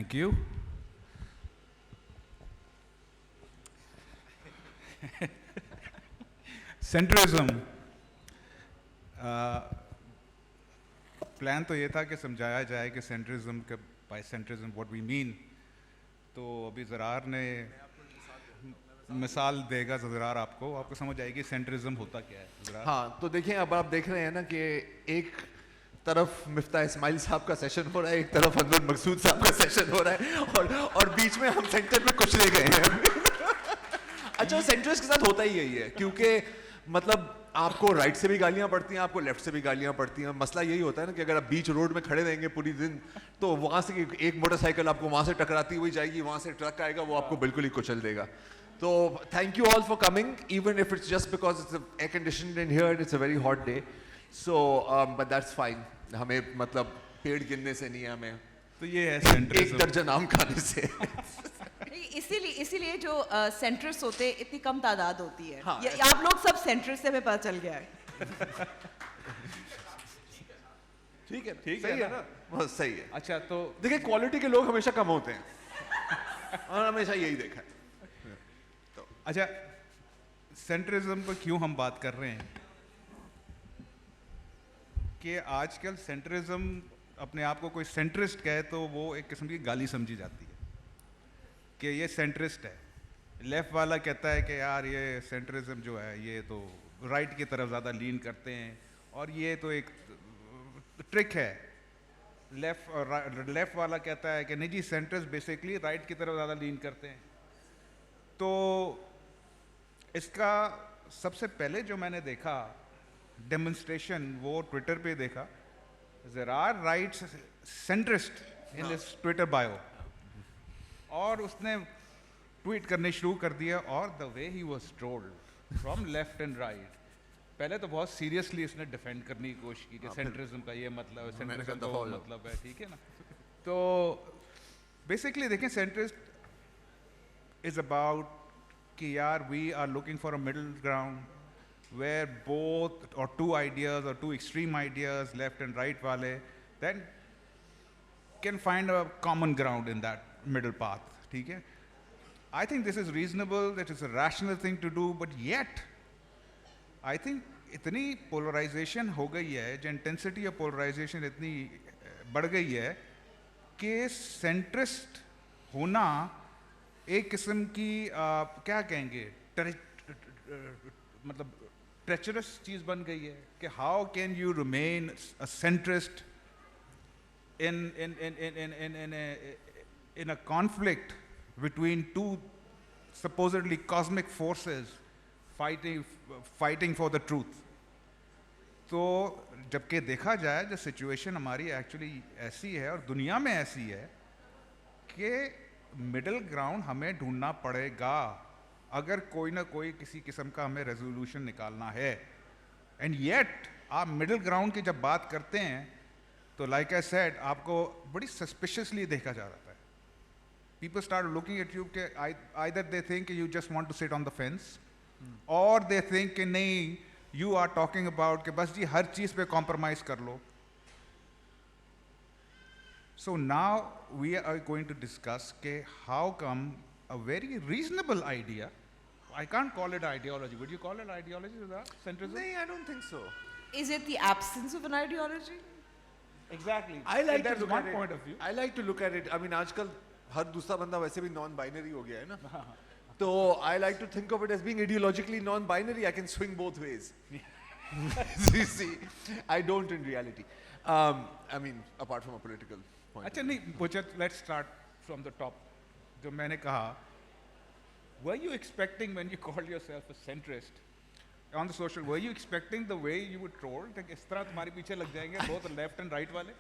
Thank you. Centrism. Plan तो ये था कि समझाया जाए कि सेंट्रिज्म के by centrism what we mean. तो अभी ज़रार ने मिसाल देगा ज़रार आपको समझ आएगी सेंट्रिज्म होता क्या है. ज़रार. हाँ, तो देखिए अब आप देख रहे हैं ना कि एक तरफ मिफ्ता इस्माइल साहब का सेशन हो रहा है, एक तरफ अनवर मकसूद साहब का सेशन हो रहा है, और बीच में हम सेंटर में कुछ ले गए हैं. अच्छा, सेंट्रिस्ट के साथ होता ही यही है, क्योंकि मतलब आपको राइट से भी गालियां पड़ती हैं, आपको लेफ्ट से भी गालियां पड़ती हैं. मसला यही होता है ना कि अगर आप बीच रोड में खड़े रहेंगे पूरी दिन, तो वहाँ से एक मोटरसाइकिल आपको वहाँ से टकराती हुई जाएगी, वहाँ से ट्रक आएगा, वो आपको बिल्कुल ही कुचल देगा. तो thank you all for coming, even if it's just because it's air conditioned in here, it's a very hot day. So but that's fine. हमें मतलब पेड़ गिनने से नहीं है, हमें तो ये है सेंट्रिज्म. एक दर्जन आम खाने से. इसीलिए जो सेंट्रिस्ट होते हैं इतनी कम तादाद होती है. हाँ, ये आप लोग सब सेंट्रिस्ट से हमें पता चल गया है. ठीक है सही है ना, बस सही है. अच्छा, तो देखिए क्वालिटी के लोग हमेशा कम होते हैं और हमेशा यही देखा है. तो अच्छा, सेंट्रिज्म पर क्यों हम बात कर रहे हैं कि आजकल सेंट्रिज्म अपने आप को कोई सेंट्रिस्ट कहे तो वो एक किस्म की गाली समझी जाती है कि ये सेंट्रिस्ट है. लेफ्ट वाला कहता है कि यार ये सेंट्रिज्म जो है ये तो राइट की तरफ ज़्यादा लीन करते हैं और ये तो एक ट्रिक है. लेफ्ट वाला कहता है कि नहीं जी, सेंट्रिस्ट बेसिकली राइट की तरफ ज़्यादा लीन करते हैं. तो इसका सबसे पहले जो मैंने देखा डेमोन्स्ट्रेशन, वो ट्विटर पे देखा. Zarar writes centrist in this Twitter bio, और उसने ट्वीट करने शुरू कर दिया. और the way he was trolled from left and right. पहले तो बहुत सीरियसली इसने डिफेंड करने की कोशिश की कि सेंट्रिज्म का ये मतलब है, सेंट्रिज्म का वो मतलब है. ठीक है ना. तो बेसिकली देखें, सेंट्रिस्ट इज अबाउट कि यार we are looking for a middle ground where both or two ideas or two extreme ideas, left and right wale, then can find a common ground in that middle path. ठीक है. I think this is reasonable, that is a rational thing to do, but yet I think इतनी polarization हो गई है, जो intensity of polarization इतनी बढ़ गई है कि centrist होना एक किस्म की क्या कहेंगे, मतलब treacherous चीज बन गई है कि how can you remain a centrist in a conflict between two supposedly cosmic forces fighting for the truth. तो जबकि देखा जाए जो सिचुएशन हमारी एक्चुअली ऐसी है और दुनिया में ऐसी है कि मिडिल ग्राउंड हमें ढूंढना पड़ेगा अगर कोई ना कोई किसी किस्म का हमें रेजोल्यूशन निकालना है. एंड येट आप मिडिल ग्राउंड की जब बात करते हैं तो लाइक आई सेड आपको बड़ी सस्पिशियसली देखा जा रहा है. People start looking at you के either they think you just want to sit on the fence, और दे थिंक कि नहीं यू आर टॉकिंग अबाउट कि बस जी हर चीज़ पे कॉम्प्रोमाइज़ कर लो. So now we are going to discuss के how come a very reasonable idea. I can't call it ideology. Would you call it ideology, centrism? No, I don't think so. Is it the absence of an ideology? Exactly. I like That's to look one at point it. of view. I like to look at it. I mean, आजकल हर दूसरा बंदा वैसे भी non-binary हो गया है ना. तो I like to think of it as being ideologically non-binary. I can swing both ways. See, I don't in reality. I mean, apart from a political point. अच्छा नहीं, let's start from the top. जो मैंने कहा, were you expecting when you called yourself a centrist on the social, were you expecting the way you were trolled कि इस तरह तुम्हारे पीछे लग जाएंगे both left and right वाले?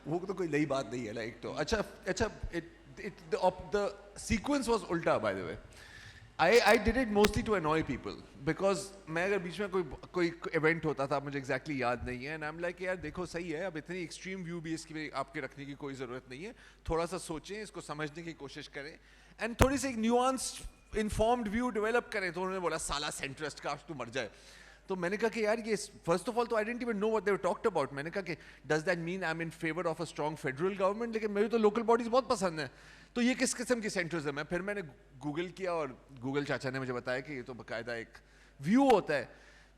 वो तो कोई नई बात नहीं है लाइक. तो अच्छा the sequence was ulta by the way. I did it mostly to annoy people because मैं अगर बीच में कोई event होता था, मुझे exactly याद नहीं है, and I'm like यार देखो सही है, अब इतनी extreme view भी इसकी आपके रखने की कोई ज़रूरत नहीं है, थोड़ा सा सोचें, इसको समझने की कोशिश करें and थोड़ी सी एक nuanced informed view develop करें. तो उन्होंने बोला साला centrist का तू मर जाए. تو میں نے کہا کہ یار یہ فرسٹ آف آل تو I didn't even know what they talked about. میں نے کہا کہ does that mean I am in favour of a strong federal government, لیکن مجھے تو لوکل باڈیز بہت پسند ہیں, تو یہ کس قسم کی سینٹرزم ہے. پھر میں نے گوگل کیا اور گوگل چاچا نے مجھے بتایا کہ یہ تو باقاعدہ ایک ویو ہوتا ہے.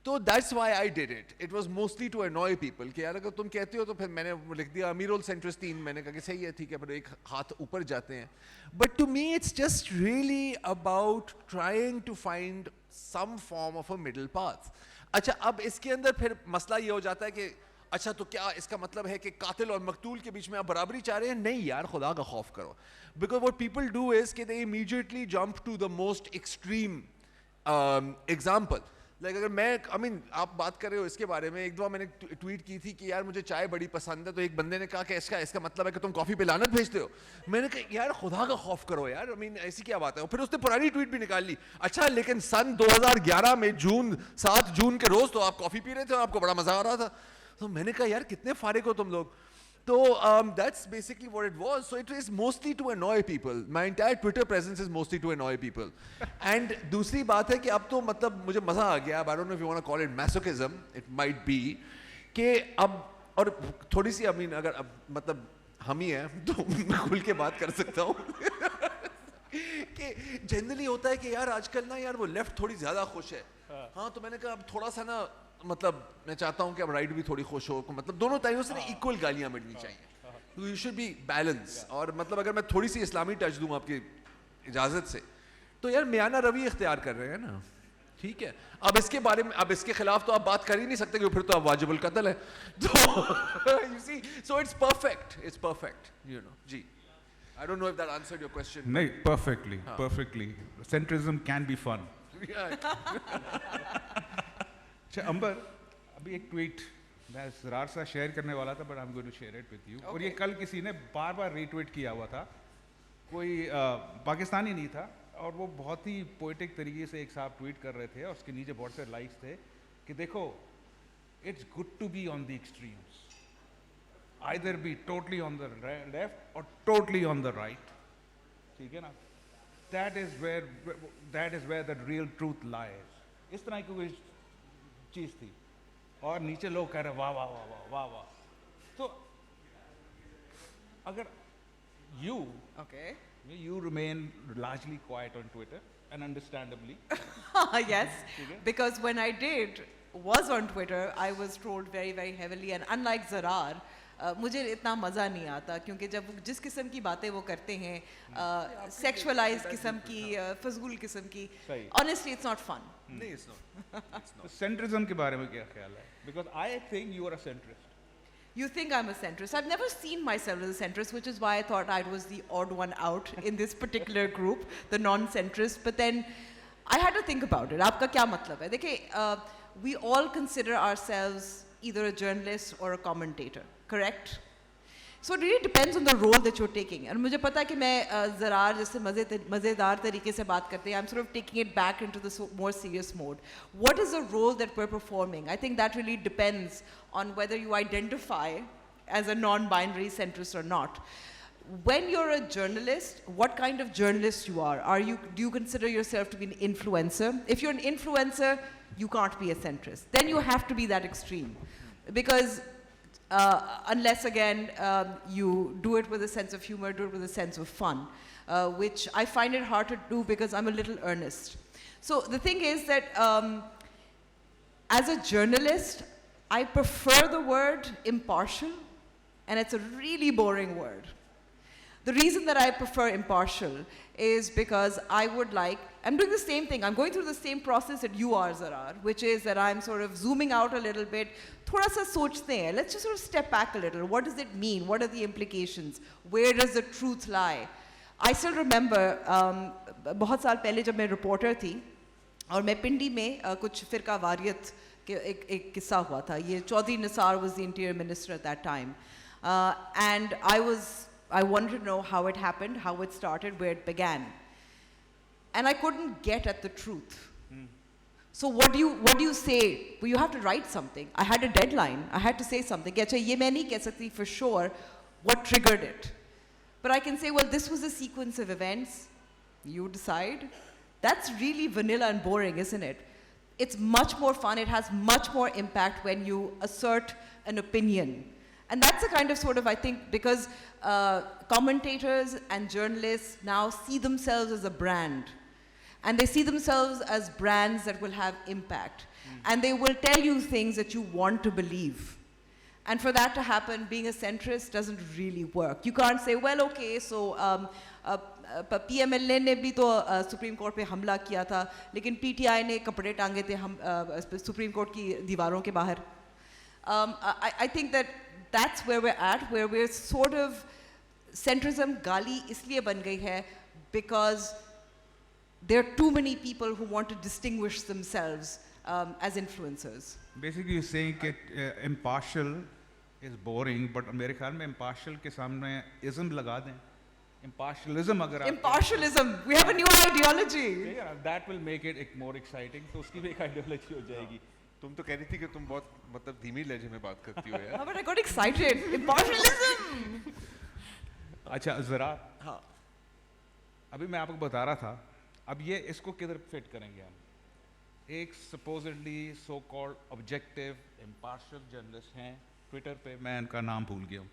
تو that's why I did it. It was mostly to annoy people کہ یار اگر تم کہتے ہو تو پھر میں نے لکھ دیا امیر السینٹرسٹ 3. میں نے کہا کہ صحیح ہے, ٹھیک ہے, پھر ایک ہاتھ اوپر جاتے ہیں. But to me it's just really about trying to find some form of a middle path. اچھا اب اس کے اندر پھر مسئلہ یہ ہو جاتا ہے کہ اچھا تو کیا اس کا مطلب ہے کہ قاتل اور مقتول کے بیچ میں آپ برابری چاہ رہے ہیں؟ نہیں یار, خدا کا خوف کرو. Because what people do is کہ they immediately jump to the most extreme example. Like اگر میں آپ بات کر رہے ہو اس کے بارے میں, ایک دفعہ میں نے ٹویٹ کی تھی کہ یار مجھے چائے بڑی پسند ہے, تو ایک بندے نے کہا کہ اس کا مطلب ہے کہ تم کافی پہ لعنت بھیجتے ہو. میں نے کہا یار خدا کا خوف کرو یار, ایسی کیا بات ہے. پھر اس نے پرانی ٹویٹ بھی نکال لی, اچھا لیکن سن 2011 میں 7 جون کے روز تو آپ کافی پی رہے تھے اور آپ کو بڑا مزہ آ رہا تھا. تو میں نے کہا یار کتنے فارغ ہو تم لوگ. تو that's basically what it was. So it is mostly to annoy people. My entire Twitter presence is mostly to annoy people. And دوسری بات ہے کہ اب تو مطلب مجھے مزہ آ گیا. I don't know if you want to call it masochism. It might be. کہ اب اور تھوڑی سی اگر اب مطلب ہم ہی ہیں تو میں کھل کے بات کر سکتا ہوں کہ جنرلی ہوتا ہے کہ یار آج کل نا یار وہ لیفٹ تھوڑی زیادہ خوش ہے. ہاں تو میں نے کہا اب تھوڑا سا نا مطلب میں چاہتا ہوں کہ اب رائٹ بھی تھوڑی خوش ہو, مطلب دونوں تائیوں سے نا ایکول گالیاں ملنی چاہیے. You should be balance. اور مطلب اگر میں تھوڑی سی اسلامی ٹچ دوں آپ کی اجازت سے, تو یار میانہ روی اختیار کر رہے ہیں نا, ٹھیک ہے. اب اس کے بارے میں اب اس کے خلاف تو آپ بات کر ہی نہیں سکتے کہ پھر تو اب واجب القتل ہے. تو you see so it's perfect you know. جی I don't know if that answered your question. نہیں, perfectly. Centrism can be fun. اچھا امبر, ابھی ایک ٹویٹ میں زرار سے شیئر کرنے والا تھا, but I am going to share it with you. اور یہ کل کسی نے بار ری ٹویٹ کیا ہوا تھا, کوئی پاکستانی نہیں تھا, اور وہ بہت ہی پوئٹک طریقے سے ایک صاحب ٹویٹ کر رہے تھے, اور اس کے نیچے بہت سے لائکس تھے کہ دیکھو it's good to be on the extremes, either be totally on the left or totally on the right. ٹھیک ہے نا, that is where the real truth lies. اس طرح کی کوئی چیز تھی, اور نیچے لوگ کہہ رہے واہ واہ واہ واہ واہ واہ. تو اگر you remain largely quiet on Twitter, and understandably. Yes, because when I was on Twitter, I was trolled very, very heavily, and unlike Zarrar, مجھے اتنا مزہ نہیں آتا, کیونکہ جب جس قسم کی باتیں وہ کرتے ہیں, سیکشولائز قسم کی, فضول قسم کی, honestly it's not fun. نہیں, it's not. Centrism کے بارے میں کیا خیال ہے? Because I think you are a centrist. You think I'm a centrist? I've never seen myself as a centrist, which is why I thought I was the odd one out in this particular group, the non-centrist. But then I had to think about it. آپ کا کیا مطلب ہے؟ دیکھیں, we all consider ourselves either a journalist or a commentator, correct? So it really depends on the role that you're taking. And مجھے پتا ہے کہ میں زرار جیسے مزیدار طریقے سے بات کرتے ہیں, I'm sort of taking it back into the more serious mode. What is the role that we're performing? I think that really depends on whether you identify as a non-binary centrist or not. When you're a journalist, what kind of journalist you are? Do you consider yourself to be an influencer? If you're an influencer, you can't be a centrist. Then you have to be that extreme. Because unless again you do it with a sense of humor, do it with a sense of fun, which I find it hard to do because I'm a little earnest. So the thing is that as a journalist, I prefer the word impartial, and it's a really boring word. The reason that I prefer impartial is because I'm doing the same thing. I'm going through the same process that you are, Zarrar, which is that I'm sort of zooming out a little bit. Thoda sa sochte hain. Let's just sort of step back a little. What does it mean? What are the implications? Where does the truth lie? I still remember, بہت سال پہلے جب میں reporter تھی, اور میں پنڈی میں کچھ فرقہ واریت کے ایک قصہ ہوا تھا. یہ چودھری نثار was the interior minister at that time. And I wanted to know how it happened, how it started, where it began. And I couldn't get at the truth. So what do you say? Well, you have to write something. I had a deadline. I had to say something. Acha, ye main nahi keh sakti for sure what triggered it. But I can say, well, this was a sequence of events. You decide. That's really vanilla and boring, isn't it? it's much more fun, it has much more impact when you assert an opinion. And that's the kind of sort of, I think, because commentators and journalists now see themselves as a brand. And they see themselves as brands that will have impact. And they will tell you things that you want to believe. And for that to happen, being a centrist doesn't really work. You can't say, well, okay, so PMLA ने भी तो supreme court पे हमला किया था, लेकिन PTI ने कपड़े टांगे थे सुप्रीम कोर्ट की दीवारों के बाहर. I think that that's where we're at, where we're sort of, centrism गाली इसलिए बन गई है because there are too many people who want to distinguish themselves as influencers. Basically, you're saying that impartial is boring, but मेरे ख्याल में impartial के सामने ism लगा दें. Impartialism अगर आप Impartialism, we have a new ideology. Yeah, that will make it more exciting. तो उसकी भी एक ideology हो जाएगी. तुम तो कह रही थी कि तुम बहुत मतलब धीमी लहजे में बात करती हो यार. But I got excited. Impartialism. अच्छा ज़रार. हाँ. अभी मैं आपको बता रहा था. अब ये इसको किधर फिट करेंगे हम? एक supposedly so-called objective, impartial journalist हैं ट्विटर पे, मैं उनका नाम भूल गया हूँ.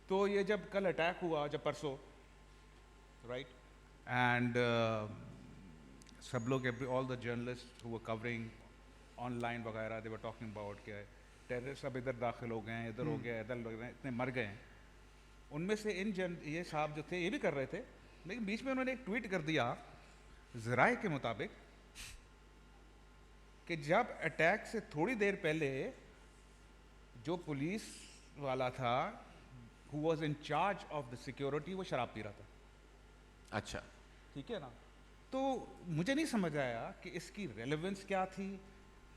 तो ये जब कल अटैक हुआ, जब परसों, right, and सब लोग, all the journalists who were covering online वगैरह, they were talking about कि terrorists अब इधर दाखिल हो गए हैं, इधर हो गया, इधर लोग इतने मर गए हैं. उनमें से ये साहब जो थे ये भी कर रहे थे, लेकिन बीच में उन्होंने एक ट्वीट कर दिया ज़राए के मुताबिक कि जब अटैक से थोड़ी देर पहले जो पुलिस वाला था who was in charge of the security वो शराब पी रहा था. अच्छा, ठीक है ना. तो मुझे नहीं समझ आया कि इसकी रेलेवेंस क्या थी,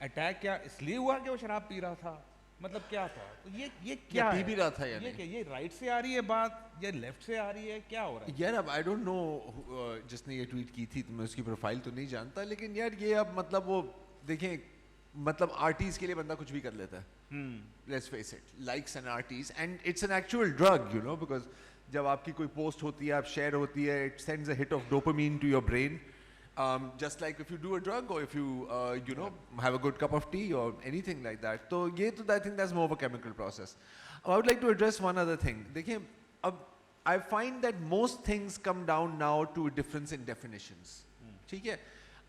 अटैक क्या इसलिए हुआ कि वो शराब पी रहा था, मतलब क्या था. तो ये क्या पी भी रहा था यानी ये राइट से आ रही है बात या लेफ्ट से आ रही है, क्या हो रहा है यार. अब आई डोंट नो जिसने ये ट्वीट की थी, तो मैं उसकी प्रोफाइल तो नहीं जानता, लेकिन यार ये अब मतलब वो देखें, मतलब आर्टिस्ट के लिए बंदा कुछ भी कर लेता है. Let's face it, likes and arties, and it's an actual drug, you know, because जब आपकी कोई पोस्ट होती है, आप शेयर होती है, it sends a hit of dopamine to your brain, just like if you do a drug or if you you know have a good cup of tea or anything like that. So ये तो I think that's more of a chemical process. I would like to address one other thing. देखिए, अब I find that most things come down now to a difference in definitions. ठीक है.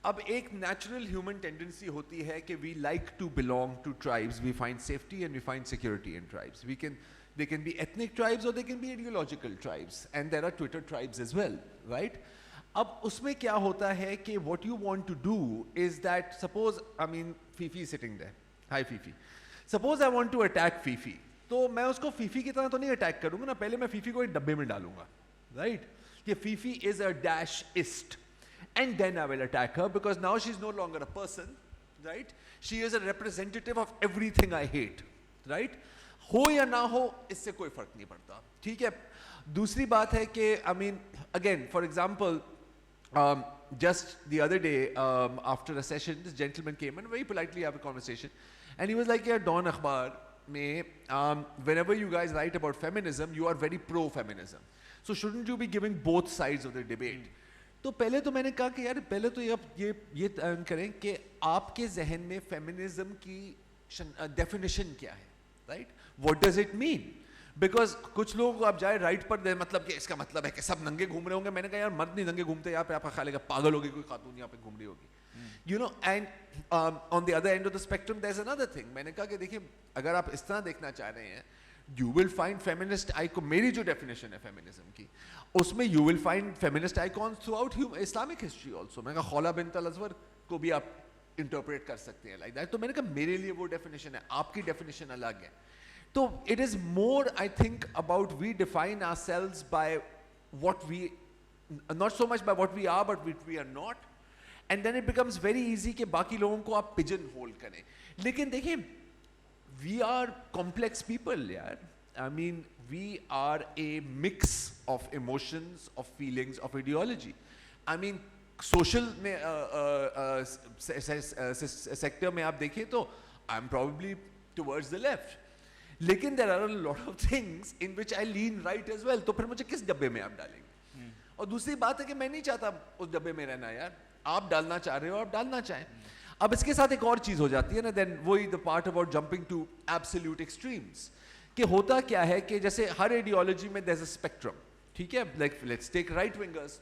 अब एक natural human tendency होती है कि we like to belong to tribes. We find safety and we find security in tribes. They can be ethnic tribes or they can be ideological tribes, and there are Twitter tribes as well, right? अब उसमें क्या होता है कि what you want to do is that, suppose, I mean, Fifi is sitting there. Hi Fifi. Suppose I want to attack Fifi. तो मैं उसको Fifi की तरह तो नहीं attack करूँगा ना, पहले मैं Fifi को एक डब्बे में डालूँगा, right? कि Fifi is a dashist. And then I will attack her because now she's no longer a person, right? She is a representative of everything I hate, right? हो या ना हो इससे कोई फर्क नहीं पड़ता, ठीक है. दूसरी बात है कि I mean, again, for example, just the other day after a session, this gentleman came and very politely have a conversation, and he was like, yeah, Dawn Akhbar mein whenever you guys write about feminism, you are very pro-feminism. So shouldn't you be giving both sides of the debate? तो पहले तो मैंने कहा कि यार पहले तो ये करें कि आपके जहन में फेमिनिज्म की डेफिनेशन क्या है, right? What does it mean? Because कुछ लोग आप जाए राइट पर मतलब कि इसका मतलब है कि सब नंगे घूम रहे होंगे. मैंने कहा यार मर्द नहीं नंगे घूमते, यहाँ पे आपका ख्याल है पागल होगी कोई खातून यहाँ पे घूम रही होगी, you know. And on the other end of the spectrum there is another thing. मैंने कहा कि देखिए, अगर आप इस तरह देखना चाह रहे हैं, you will find feminist icon. मेरी जो definition है feminism की, उसमें you will find feminist icons throughout Islamic history also. मैंने कहा खौला बिन्त अल-अज़वर को भी आप interpret कर सकते हैं like that. तो मैंने कहा मेरे लिए वो definition है, आपकी definition अलग है. तो it is more, I think, about we define ourselves by what we, not so much by what we are, but what we are not. And then it becomes very easy कि बाकी लोगों को आप pigeonhole करें. लेकिन देखिए, we are complex people, yaar. I mean, we are a mix of emotions, of feelings, of ideology. I mean, social में sector में आप देखें तो I'm probably towards the left. लेकिन there are a lot of things in which I lean right as well. तो फिर मुझे किस डब्बे में आप डालेंगे? और दूसरी बात है कि मैं नहीं चाहता उस डब्बे में रहना यार. आप डालना चाह रहे हो, आप डालना चाहें. अब इसके साथ एक और चीज हो जाती है ना, देन वही the part about jumping to absolute extremes, कि होता क्या है कि जैसे हर आइडियोलॉजी में देयर इज अ स्पेक्ट्रम, ठीक है, like let's take right wingers.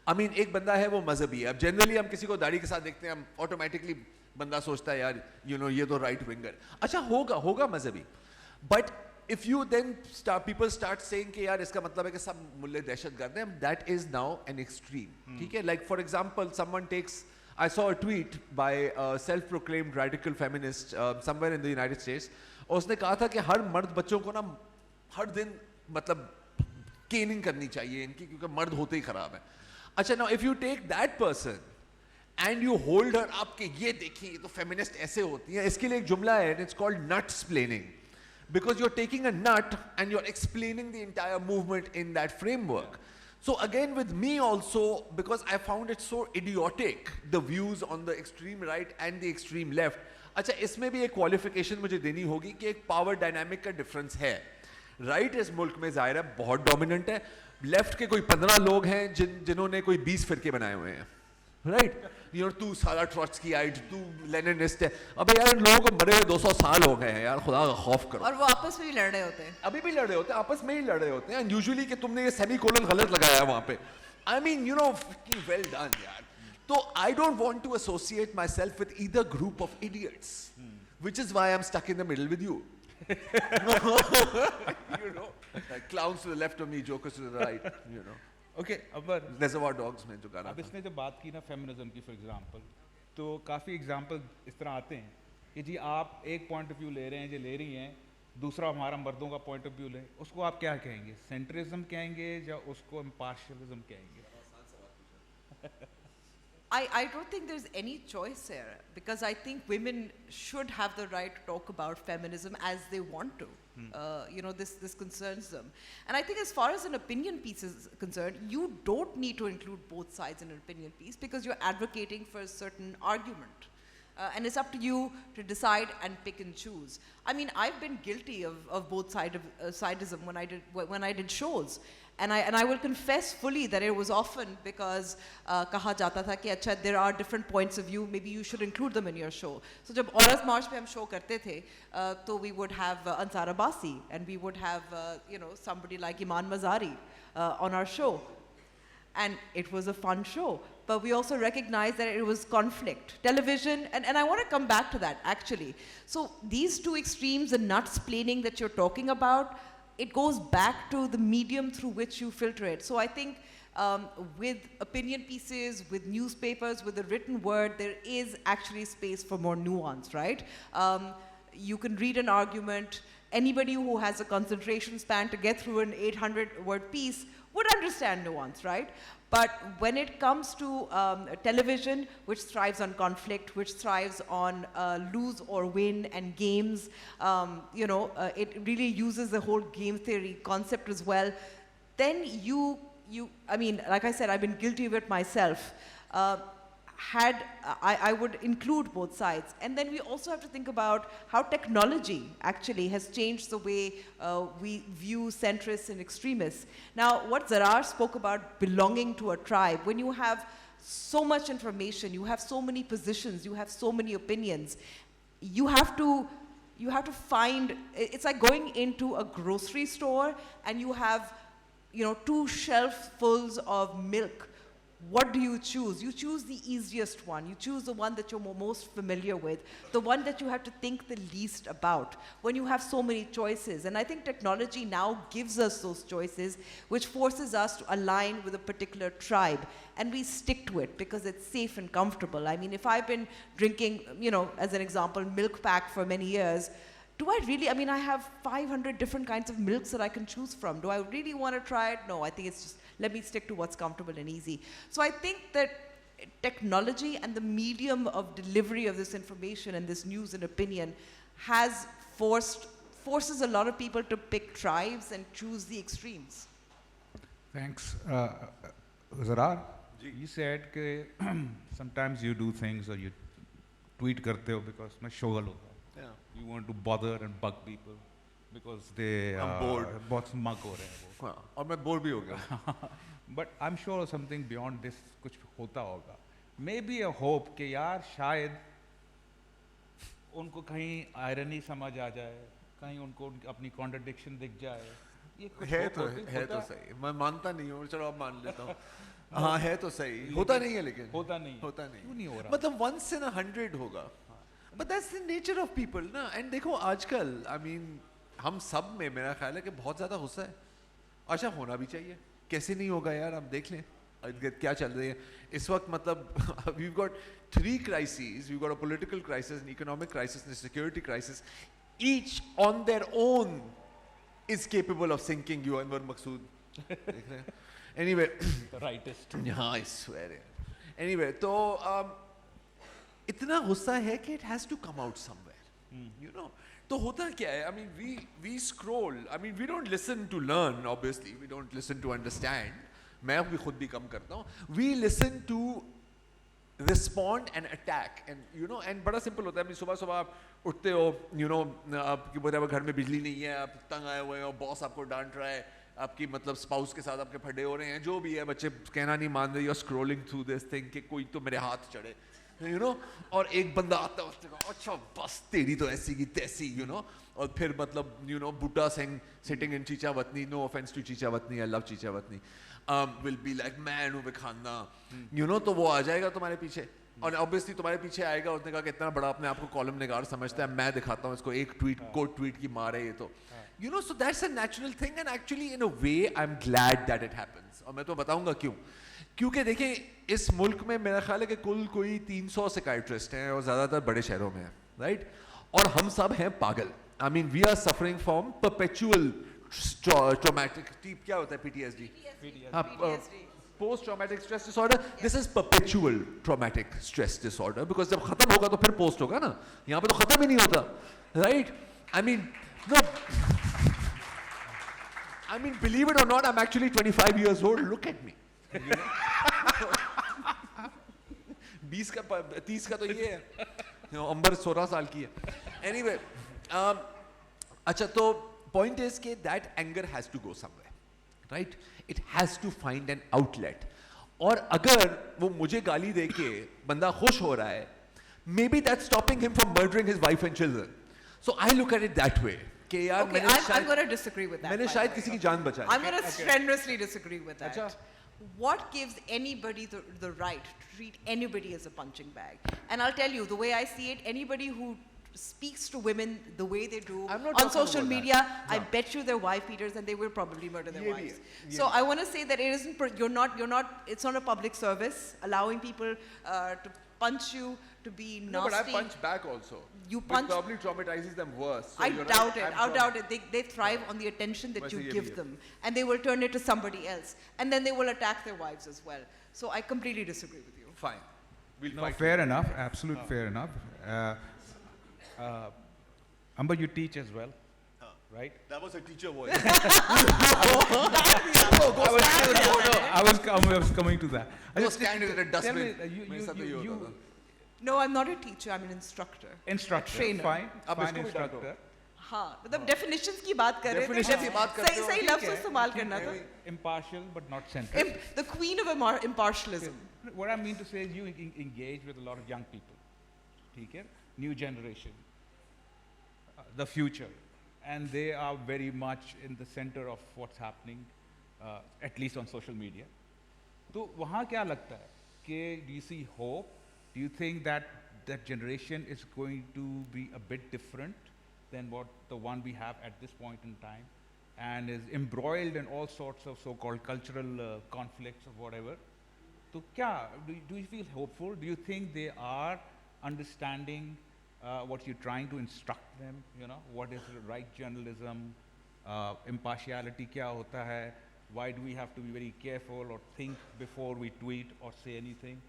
I mean एक बंदा है वो मजहबी है, अब जनरली हम किसी को दाढ़ी के साथ देखते हैं, हम ऑटोमेटिकली बंदा सोचता है यार यू नो ये तो राइट विंगर, अच्छा होगा मजहबी, but if you then people start saying कि यार इसका मतलब है कि सब मुल्ले दहशतगर्द हैं, that is now an extreme, ठीक है। Like for example someone takes, I saw a tweet by a self-proclaimed radical feminist somewhere in the United States, और उसने कहा था कि हर मर्द बच्चों को ना हर दिन मतलब केनिंग करनी चाहिए इनकी, क्योंकि मर्द होते ही खराब है। अच्छा, now if you take that person and you hold her up कि ये देखिए ये तो feminist ऐसे होती है, इसके लिए एक जुमला है, it's called nut-splaining, because you're taking a nut and you're explaining the entire movement in that framework. So again with me also, because I found it so idiotic, the views on the extreme right and the extreme left. अच्छा, इसमें भी एक qualification मुझे देनी होगी कि एक power dynamic का डिफरेंस है। राइट इस मुल्क में जाहिर है बहुत डोमिनेंट है, लेफ्ट के कोई 15 लोग हैं जिन्होंने कोई 20 फिरके बनाए हुए हैं, राइट। यू नो तू साला ट्रॉट्स्कीआइट, तू लेनिनिस्ट है, अबे यार इन लोगों को मरे हुए 200 साल हो गए हैं यार, खुदा का खौफ करो। और वो आपस में भी लड़ रहे होते हैं, अभी भी लड़ रहे होते हैं, आपस में ही लड़ रहे होते हैं, एंड यूजुअली कि तुमने ये सेमीकोलन गलत लगाया है वहां पे, I mean you know well done यार। तो I don't want to associate myself with either group of idiots, which is why I'm stuck in the middle with you. You know, like clowns to the left of me, jokers to the right, you know. Okay, अबर Reservoir Dogs में जो गाना अब इसने जब बात की ना फेमिनिज्म की फॉर एग्जांपल, तो काफ़ी एग्जांपल इस तरह आते हैं कि जी आप एक पॉइंट ऑफ व्यू ले रहे हैं, जो ले रही हैं, दूसरा हमारा मर्दों का पॉइंट ऑफ व्यू ले, उसको आप क्या कहेंगे, सेंट्रिज्म कहेंगे या उसको इम्पार्शियलिज्म कहेंगे? I don't think there's any choice here, because I think women should have the right to talk about feminism as they want to. You know, this concerns them. And I think as far as an opinion piece is concerned, you don't need to include both sides in an opinion piece because you're advocating for a certain argument. And it's up to you to decide and pick and choose. I mean, I've been guilty of both sidism when I did shows. And I will confess fully that it was often because kaha jata tha ki acha there are different points of view, maybe you should include them in your show. So jab Aurat March pe hum show karte the, to we would have Ansar Abbasi, and we would have you know, somebody like Iman Mazari on our show. And it was a fun show, but we also recognized that it was conflict. Television, and I want to come back to that actually. So these two extremes, the nuts-splaining that you're talking about, it goes back to the medium through which you filter it. So I think with opinion pieces, with newspapers, with the written word, there is actually space for more nuance, right? You can read an argument. Anybody who has a concentration span to get through an 800-word piece would understand nuance, right? But when it comes to television, which thrives on conflict, which thrives on lose or win and games, you know, it really uses the whole game theory concept as well. Then I mean, like I said, I've been guilty of it myself. I would include both sides. And then we also have to think about how technology actually has changed the way we view centrists and extremists. Now, what Zarrar spoke about belonging to a tribe, when you have so much information, you have so many positions, you have so many opinions, you have to find, it's like going into a grocery store and you have, you know, 2 shelves of milk. What do you choose? You choose the easiest one. You choose the one that you're most familiar with, the one that you have to think the least about when you have so many choices. And I think technology now gives us those choices, which forces us to align with a particular tribe. And we stick to it because it's safe and comfortable. I mean, if I've been drinking, you know, as an example, milk pack for many years, do I really, I mean, I have 500 different kinds of milks that I can choose from. Do I really want to try it? No, I think it's just, let me stick to what's comfortable and easy. So I think that technology and the medium of delivery of this information and this news and opinion has forces a lot of people to pick tribes and choose the extremes. Thanks. Zarrar, you said that sometimes you do things or you tweet karte ho because मैं शोगल होता है. You want to bother and bug people because they I'm bored. बहुत smug हो रहे हैं वो. और मैं बोर भी हो गया. But I'm sure something beyond this कुछ होता होगा. मे बी अ होप कि यार शायद उनको कहीं आयरनी समझ आ जाए, कहीं उनको अपनी कॉन्ट्रडिक्शन दिख जाए. ये कुछ है hope तो होती- है तो होता- सही, मैं मानता नहीं हूँ, चलो अब मान लेता हूँ. हाँ है तो सही, होता नहीं है लेकिन होता नहीं है. होता क्यों नहीं नहीं हो रहा? मतलब once in 100 होगा. But that's the nature of people ना. And देखो आजकल I mean हम सब में मेरा ख्याल है कि बहुत ज़्यादा गुस्सा है. अच्छा होना भी चाहिए, कैसे नहीं होगा यार, हम देख लें क्या चल रही है इस वक्त. मतलब we've got 3 crises. We've got a political crisis, an economic crisis, and a security crisis. Each on their own is capable of sinking you, Anwar Maqsood. देख रहे हैं? Anyway, The rightist. हाँ I swear it. Anyway, तो इतना गुस्सा है कि it has to come out somewhere. You know. तो होता क्या है? I mean, we scroll. I mean, we don't listen to learn. Obviously, we don't listen to understand. मैं भी खुद भी कम करता हूँ. We listen to respond and attack, and you know, and बड़ा simple होता है. सुबह सुबह आप उठते हो, you know, आपकी whatever घर में बिजली नहीं है, आप तंग आए हुए हो, बॉस आपको डांट रहा है, आपकी मतलब स्पाउस के साथ आपके फटे हो रहे हैं, जो भी है, बच्चे कहना नहीं मान रहे, you're scrolling through this thing कि कोई तो मेरे हाथ चढ़े, you know, और एक बंदा आता है उसने कहा अच्छा बस तेरी तो ऐसी की तैसी, you know, और फिर मतलब you know Buta Singh sitting in Chichawatni, no offense to Chichawatni, I love Chichawatni, will be like man हुए खाना, you know, तो वो आ जाएगा तुम्हारे पीछे, और obviously तुम्हारे पीछे आएगा. उसने कहा कि इतना बड़ा अपने आप को कॉलम निगार समझता है, मैं दिखाता हूँ इसको एक ट्वीट कोट ट्वीट की मार है ये तो, you know, so that's a natural thing, and actually in a way I'm glad that it happens. और मैं तो बताऊंगा क्यों. क्योंकि देखिए इस मुल्क में मेरा ख्याल है कि कुल कोई 300 साइकियाट्रिस्ट हैं और ज़्यादातर बड़े शहरों में हैं, राइट, और हम सब हैं पागल. I mean we are suffering from perpetual traumatic, क्या होता है PTSD, post traumatic stress disorder. This is perpetual traumatic stress disorder, because जब खत्म होगा तो फिर पोस्ट होगा ना, यहाँ पे तो खत्म ही नहीं होता, right. I mean no, I mean, believe it or not, I'm actually 25 years old. Look at me. 20 का 30 का तो ये है, अंबर 16 साल की है. Anyway, अच्छा तो point is कि that anger has to go somewhere, right? It has to find an outlet. और अगर वो मुझे गाली दे के बंदा खुश हो रहा है, maybe that's stopping him from murdering his wife and children. So I look at it that way. कि यार Okay, I'm going to disagree with that. मैंने शायद किसी की जान बचाई. I'm going to strenuously disagree with that. अच्छा. What gives anybody the right to treat anybody as a punching bag? And I'll tell you, the way I see it, anybody who speaks to women the way they do I'm not on talking social about media, that. I No. bet you they're wife beaters and they will probably murder their Ye bhi wives. hai, ye So bhi. I want to say that it isn't, you're not, it's not a public service allowing people to punch you, to be nasty. No, but I punch back also. You Which punch- probably traumatizes them worse. So I you're doubt right, it. I'm I doubt it. They thrive on the attention that you वैसे ये give भी है. them, and they will turn it to somebody else, and then they will attack their wives as well. So I completely disagree with you. Fine. We'll No, fight. fair enough, absolute fair enough. Amber, you teach as well, right? That was a teacher voice. I was coming to that. Go stand in a Tell me, dustbin. मेरे साथ तो ये होता you था. No, I'm not a teacher. I'm an instructor. instructor, Trainer. fine, आप fine इसको भी डांटो. instructor. हाँ, मतलब definitions की बात कर रहे थे. Definitions की बात करते सही हो, सही ठीक लफ्ज़ है. इस्तेमाल करना था. Impartial but not centrist. The queen of impartialism. What I mean to say is you engage with a lot of young people, ठीक है? New generation, the future, and they are very much in the center of what's happening, at least on social media. तो वहाँ क्या लगता है कि do you see hope? Do you think that that generation is going to be a bit different than what the one we have at this point in time, and is embroiled in all sorts of so-called cultural conflicts or whatever? So, do you feel hopeful? Do you think they are understanding what you're trying to instruct them? You know, what is right journalism, impartiality kya hota hai? Why do we have to be very careful or think before we tweet or say anything?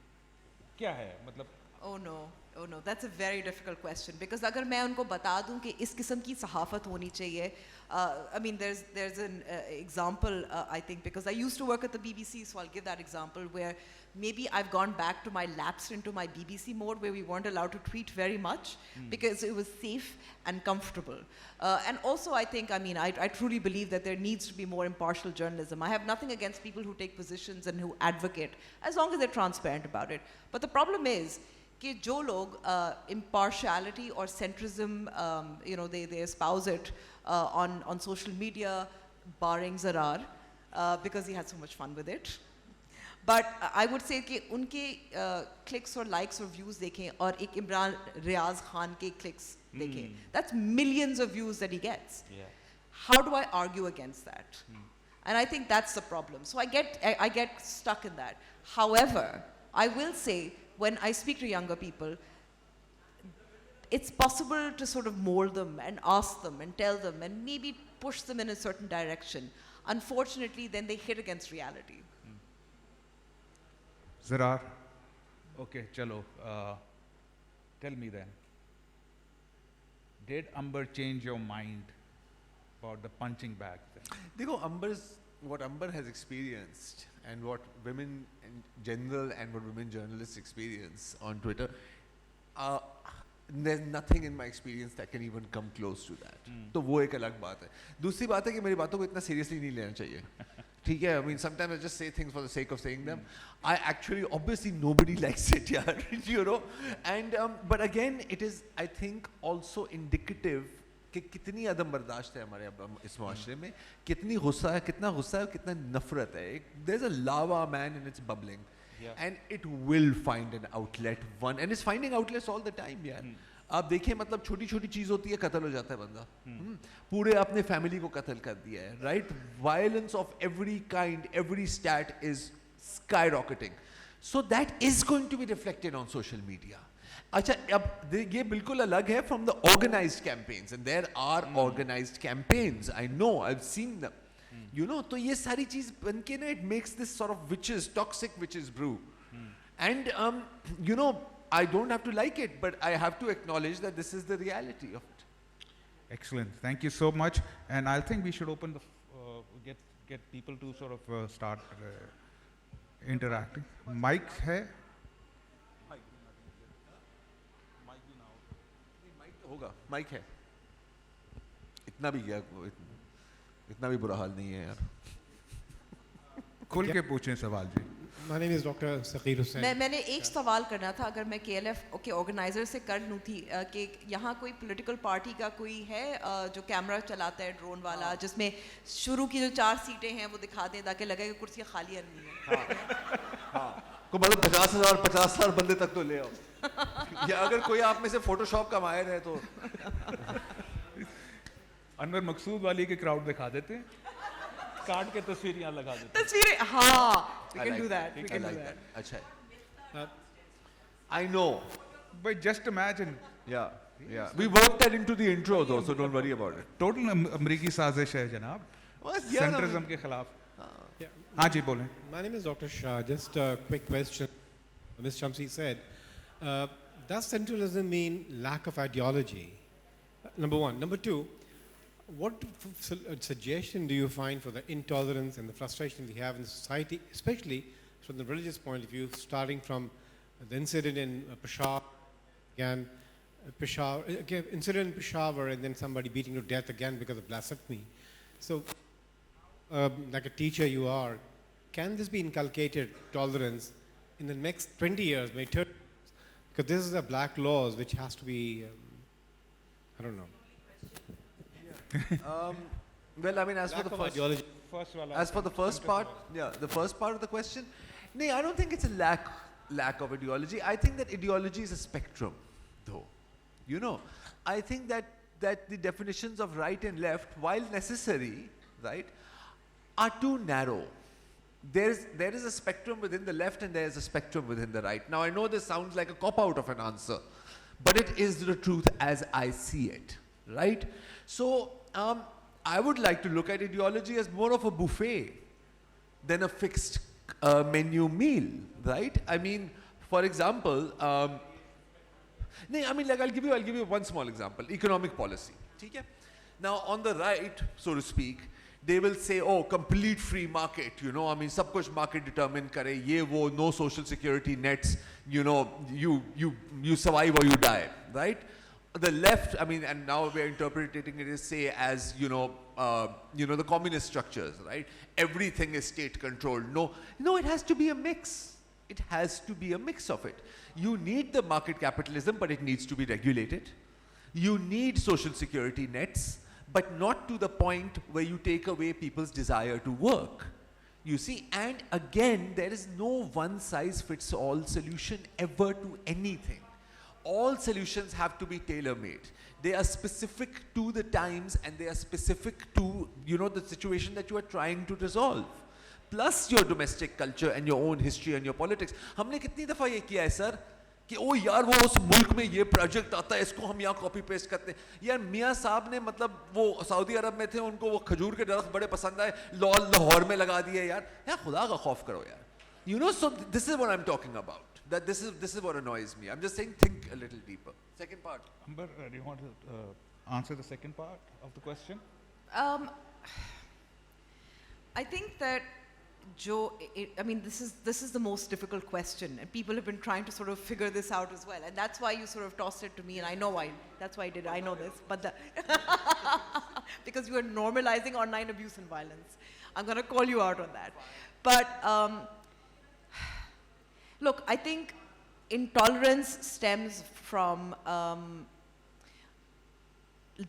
Kya hai? Matlab, Oh no. Oh no, that's a very difficult question because अगर मैं उनको बता दूं कि इस किस्म की सहाफ़त होनी चाहिए, I mean there's an example I think because I used to work at the BBC, so I'll give that example where maybe I've gone back to lapsed into my BBC mode where we weren't allowed to tweet very much because it was safe and comfortable. And also I think, I mean, I truly believe that there needs to be more impartial journalism. I have nothing against people who take positions and who advocate as long as they're transparent about it. But the problem is कि जो लोग impartiality or centrism, you know, they espouse it on social media, barring Zarrar, because he had so much fun with it. But I would say कि उनके clicks or likes or views देखें और एक इमरान रियाज खान के clicks देखें, that's millions of views that he gets. Yeah. How do I argue against that? And I think that's the problem. So I get stuck in that. However, I will say, when I speak to younger people, it's possible to sort of mold them and ask them and tell them and maybe push them in a certain direction. Unfortunately, then they hit against reality. Zarrar, okay, chalo. Tell me then, did Amber change your mind about the punching bag thing? देखो what Amber has experienced and what women in general and what women journalists experience on Twitter, there's nothing in my experience that can even come close to that. तो वो एक अलग बात है. दूसरी बात है कि मेरी बातों को इतना seriously नहीं लेना चाहिए. ठीक है, I mean sometimes I just say things for the sake of saying them. I actually, obviously nobody likes it, yeah, you know. And but again, it is, I think, also indicative कि कितनी अदम बर्दाश्त है हमारे अब इस माशरे में, कितनी गुस्सा है, कितना गुस्सा है, कितना नफरत है. There's a lava, man, and it's bubbling. Yeah. And it will find an outlet, and it's finding outlets all the time, यार. आप देखिए, मतलब छोटी छोटी चीज होती है, कत्ल हो जाता है बंदा. पूरे अपने फैमिली को कत्ल कर दिया है, right? Violence of every kind, every stat is skyrocketing. So that is going to be reflected on social media. अच्छा, अब ये बिल्कुल अलग है from the organized campaigns, and there are organized campaigns. I know, I've seen them. You know, तो ये सारी चीज बन के ना, it makes this sort of toxic witches brew. And you know, I don't have to like it, but I have to acknowledge that this is the reality of it. Excellent, thank you so much. And I think we should open the get people to sort of start interacting. Mic है? होगा, mic है. इतना भी क्या, इतना भी बुरा हाल नहीं है यार. खुल के पूछें सवाल जी. My name is Dr. Saqir Hussain. मैंने एक सवाल करना था, अगर मैं KLF के ऑर्गेनाइजर से कर लूँ थी कि यहाँ कोई पॉलिटिकल पार्टी का कोई है जो कैमरा चलाता है, ड्रोन वाला, जिसमें शुरू की जो 4 सीटें हैं वो दिखा दें ताकि लगे कि कुर्सियाँ खाली नहीं है. हाँ, को मतलब 50,000 बंदे तक तो ले आओ. या अगर कोई आप में से फोटोशॉप का माहिर है तो अनवर मकसूद वाली के क्राउड दिखा देते हैं, कार्ड के तस्वीर यहाँ लगा देते हैं. तस्वीरें, हाँ, we can do that. We can do that. अच्छा है. I know. But just imagine. Yeah. We worked that into the intro though, so don't worry about it. Total अमरीकी साजिश है जनाब. Centrism के खिलाफ. हाँ जी बोलें. My name is Dr. Shah. Just a quick question. Ms. Shamsi said, does centralism mean lack of ideology? Number one. Number two, what suggestion do you find for the intolerance and the frustration we have in society, especially from the religious point of view, starting from the incident in Peshawar, incident in Peshawar, and then somebody beating to death again because of blasphemy. So, like a teacher you are, can this be inculcated, tolerance, in the next 20 years, maybe 30 years? Because this is a black laws which has to be, I don't know. Well, I mean, as for the first part, yeah, the first part of the question, no, I don't think it's a lack of ideology. I think that ideology is a spectrum, though. You know, I think that the definitions of right and left, while necessary, right, are too narrow. There is a spectrum within the left and there is a spectrum within the right. Now, I know this sounds like a cop-out of an answer, but it is the truth as I see it, right? So, I would like to look at ideology as more of a buffet than a fixed menu meal, right? I mean, for example, No, I mean, like I'll give you one small example. Economic policy. Okay? Now on the right, so to speak, they will say, oh, complete free market, you know, I mean, sab kuch market determine kare, ye wo, no social security nets, you know, you survive or you die, right? The left, I mean, and now we're interpreting it as, say, as, the communist structures, right? Everything is state controlled. No, it has to be a mix. It has to be a mix of it. You need the market capitalism, but it needs to be regulated. You need social security nets, but not to the point where you take away people's desire to work. You see, and again, there is no one-size-fits-all solution ever to anything. All solutions have to be tailor-made. They are specific to the times and they are specific to, the situation that you are trying to resolve. Plus your domestic culture and your own history and your politics. हमने कितनी दफ़ा ये किया है sir कि ओ यार वो उस मुल्क में ये प्रोजेक्ट आता है इसको हम यहाँ कॉपी पेस्ट करते हैं यार मियाँ साहब ने मतलब वो सऊदी अरब में थे उनको वो खजूर के दरख्त बड़े पसंद आए लाहौर में लगा दिए यार खुदा का खौफ करो यार so this is what I'm talking about. That this is what annoys me. I'm just saying, think a little deeper. Second part. Amber, do you want to answer the second part of the question? I think that this is the most difficult question, and people have been trying to sort of figure this out as well, and that's why you sort of tossed it to me, and I know why. That's why I did. I know this, but because you are normalizing online abuse and violence, I'm going to call you out on that. But look, I think intolerance stems from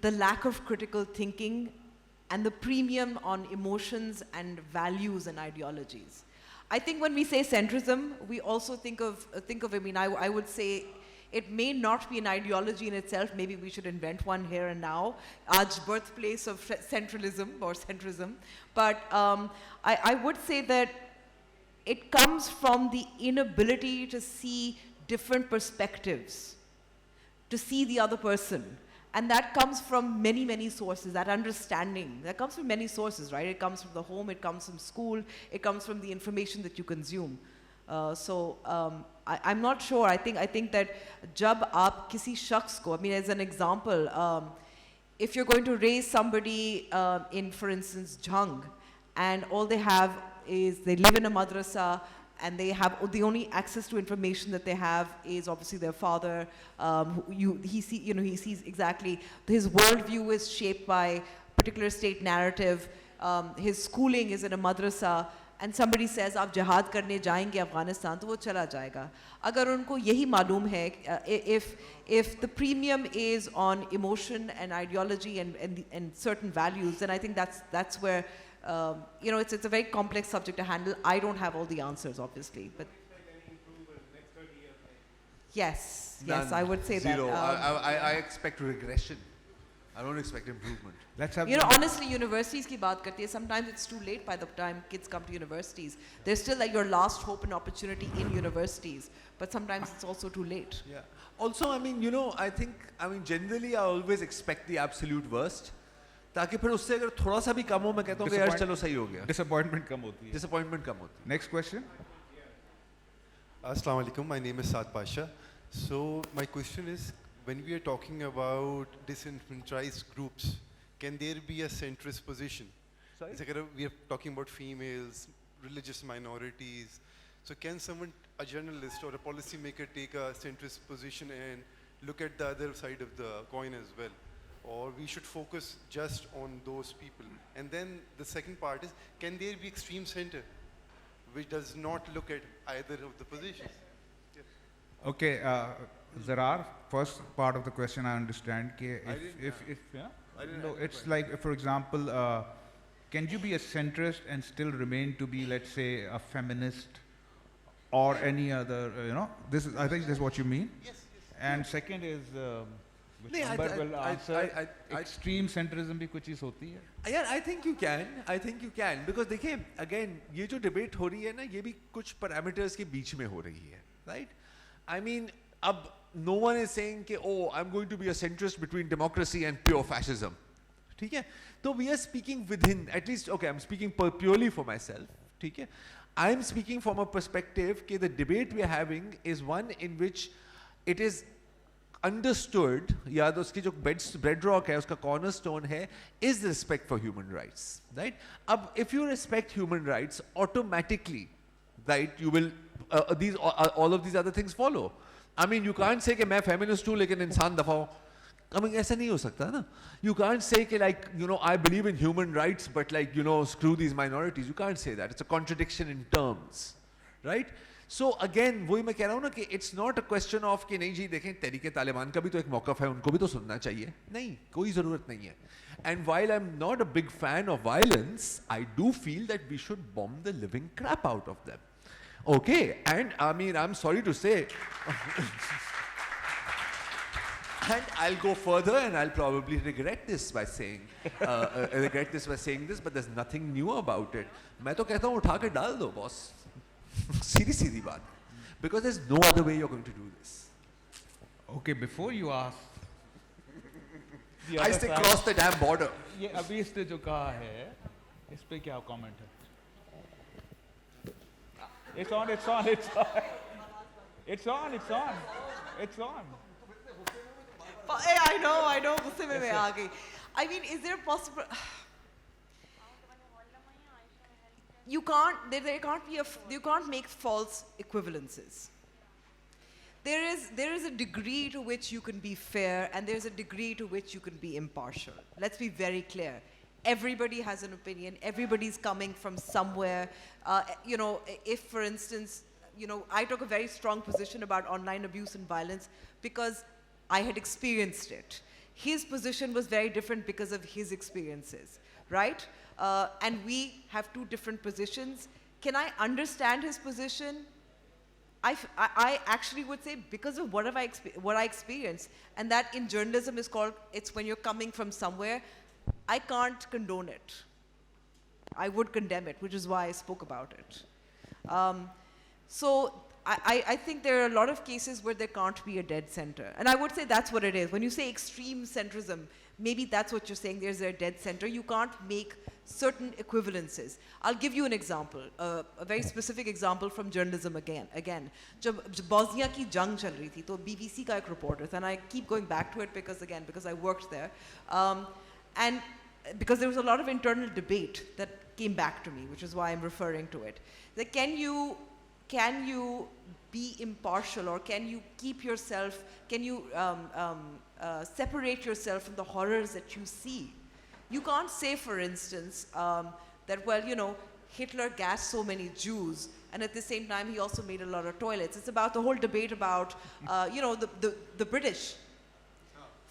the lack of critical thinking and the premium on emotions and values and ideologies. I think when we say centrism, we also think of, I would say it may not be an ideology in itself. Maybe we should invent one here and now. Aaj birthplace of centralism or centrism. But I would say that it comes from the inability to see different perspectives, to see the other person. And that comes from many, many sources, that understanding. That comes from many sources, right? It comes from the home, it comes from school, it comes from the information that you consume. I'm not sure. I think that jab aap kisi shakhs ko, as an example, if you're going to raise somebody in, for instance, Jhang, and all they have is they live in a madrasa, and they have the only access to information that they have is obviously their father. He sees exactly, his worldview is shaped by particular state narrative. His schooling is in a madrasa, and somebody says, "Aap jihad karne jayenge Afghanistan," to wo chala jayega. Agar unko yehi malum hai, if the premium is on emotion and ideology and certain values, then I think that's where. It's a very complex subject to handle. I don't have all the answers, obviously, but yes, None. I would say Zero. that. I expect regression. I don't expect improvement. Let's have. Honestly, universities ki baat karti hai. Sometimes it's too late by the time kids come to universities. They're still like your last hope and opportunity in universities, but sometimes it's also too late. Yeah. Also, generally I always expect the absolute worst. ताकि फिर उससे अगर थोड़ा सा भी कम हो मैं कहता हूँ कि यार चलो सही हो गया Disappointment कम होती है. Disappointment कम होती है. Next question. Assalamu alaikum. My name is Saad Pasha. So my question is, when we are talking about disenfranchised groups, can there be a centrist position? Sorry? We are talking about females, religious minorities. So can someone, a journalist or a policymaker, take a centrist position and look at the other side of the coin as well? Or we should focus just on those people? And then the second part is, can there be extreme center which does not look at either of the positions? Yeah. Okay, Zarrar, first part of the question I understand. It's like, for example, can you be a centrist and still remain to be, let's say, a feminist or any other, I think this is what you mean? Yes. And second is, which नहीं, Amber will answer, extreme centrism भी कुछ चीज़ होती है? Yeah, I think you can because देखिए again ये जो debate हो रही है ना ये भी कुछ parameters के बीच में हो रही है, right? I mean अब no one is saying कि oh I'm going to be a centrist between democracy and pure fascism, ठीक है? तो we are speaking within, at least okay I'm speaking purely for myself, ठीक है? I'm speaking from a perspective कि the debate we are having is one in which it is understood, या तो उसकी जो bedrock है, उसका cornerstone है, is the respect for human rights, right? अब if you respect human rights, automatically, right, you will all of these other things follow. I mean, you can't say कि मैं feminist हूँ लेकिन इंसान दफाओ. I mean, ऐसा नहीं हो सकता ना. You can't say कि like, you know, I believe in human rights, but like, you know, screw these minorities. You can't say that. It's a contradiction in terms, right? So again, वही मैं कह रहा हूँ ना कि it's not a question of कि नहीं जी देखें तहरीके तालिबान का भी तो एक मौक़िफ़ है, उनको भी तो सुनना चाहिए. नहीं, कोई ज़रूरत नहीं है. And while I'm not a big fan of violence, I do feel that we should bomb the living crap out of them. Okay, and I mean, I'm sorry to say, and I'll go further, and I'll probably regret this by saying this, but there's nothing new about it. मैं तो कहता हूँ उठा के डाल दो, boss. सीधी बात. Because there's no other way you're going to do this. Okay, before you ask, I say cross the damn border. ये अभी इसने जो कहा है, इस पे क्या comment है? It's on. I know, गुस्से में मैं आ गई. I mean, is there possible? You can't make false equivalences. There is a degree to which you can be fair, and there's a degree to which you can be impartial. Let's be very clear. Everybody has an opinion. Everybody's coming from somewhere. You know, if for instance, you know, I took a very strong position about online abuse and violence because I had experienced it. His position was very different because of his experiences, right? And we have two different positions. Can I understand his position? I actually would say because of what I experienced, and that in journalism is called, it's when you're coming from somewhere, I can't condone it. I would condemn it, which is why I spoke about it. So I think there are a lot of cases where there can't be a dead center. And I would say that's what it is. When you say extreme centrism, maybe that's what you're saying, there's a dead center. You can't make certain equivalences. I'll give you an example, a very specific example from journalism again. जब Bosnia की जंग चल रही थी, तो BBC का एक reporter था, and I keep going back to it because I worked there. And because there was a lot of internal debate that came back to me, which is why I'm referring to it. That can you be impartial, or can you separate yourself from the horrors that you see? You can't say, for instance, that, well, you know, Hitler gassed so many Jews, and at the same time he also made a lot of toilets. It's about the whole debate about, you know, the British.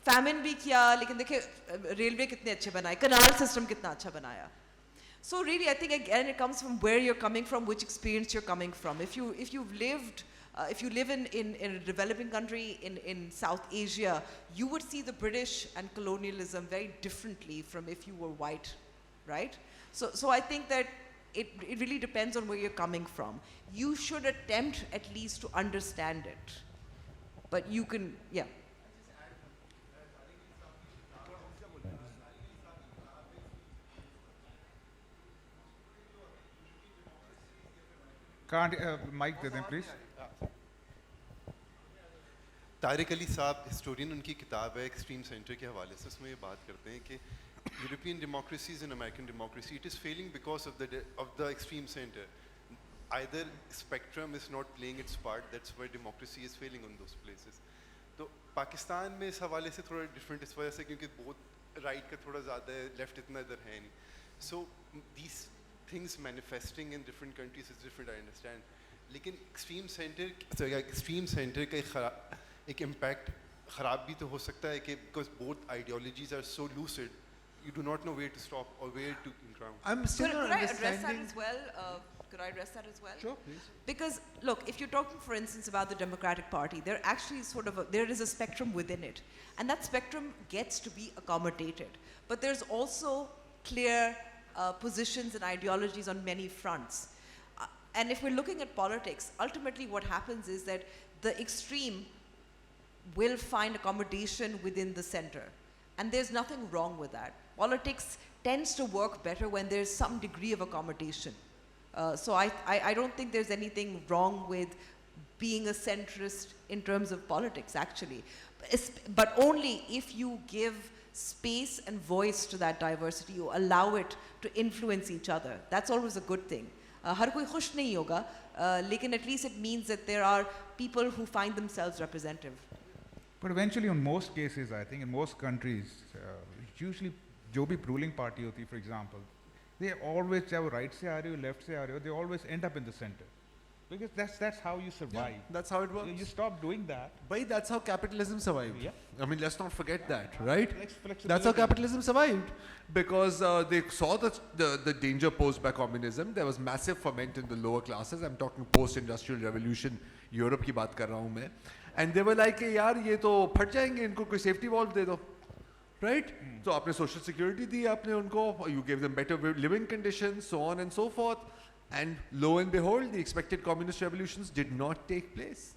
Famine bhi kiya, lekin dekhe railway kitne achhe banaye, canal system kitna acha banaya. So really, I think again it comes from where you're coming from, which experience you're coming from. If you live in a developing country in South Asia, you would see the British and colonialism very differently from if you were white, right? So I think that it really depends on where you're coming from. You should attempt at least to understand it, but you can, yeah. Can't mic दे दें please. Tariq Ali साहब historian, उनकी किताब है extreme centre के हवाले से, उसमें ये बात करते हैं कि European democracies and American democracy, it is failing because of the extreme centre. Either spectrum is not playing its part, that's why democracy is failing on those places. तो पाकिस्तान में इस हवाले से थोड़ा डिफरेंट इस वजह से क्योंकि बहुत राइट का थोड़ा ज़्यादा है, लेफ्ट इतना इधर है नहीं. So these things manifesting in different countries is different, I understand. लेकिन एक्सट्रीम सेंटर का एक इम्पैक्ट ख़राब भी तो हो सकता है कि because both ideologies are so lucid, you do not know where to stop or where to ground. I'm still not understanding. Could I address that as well? Sure, please. Because look, if you're talking, for instance, about the Democratic Party, there actually there is a spectrum within it, and that spectrum gets to be accommodated. But there's also clear positions and ideologies on many fronts. And if we're looking at politics, ultimately what happens is that the extreme will find accommodation within the center. And there's nothing wrong with that. Politics tends to work better when there's some degree of accommodation. So I don't think there's anything wrong with being a centrist in terms of politics, actually. but only if you give space and voice to that diversity, you allow it to influence each other. That's always a good thing. हर कोई खुश नहीं होगा, लेकिन at least it means that there are people who find themselves representative. But eventually, in most cases, I think in most countries, usually जो भी ruling party होती है, for example, they always, चाहे वो right से आ रही हो, left से आ रही हो, they always end up in the center. Because that's how you survive. Yeah, that's how it works. You stop doing that. But that's how capitalism survived. Yeah. I mean, let's not forget that, right? Flexibility. That's how capitalism survived. Because they saw the danger posed by communism. There was massive ferment in the lower classes. I'm talking post-industrial revolution, Europe की बात कर रहा हूँ मैं. And they were like, यार ये तो फट जाएंगे, इनको कोई safety valve दे दो. Right? So आपने social security दी आपने उनको, you gave them better living conditions, so on and so forth. And lo and behold, the expected communist revolutions did not take place.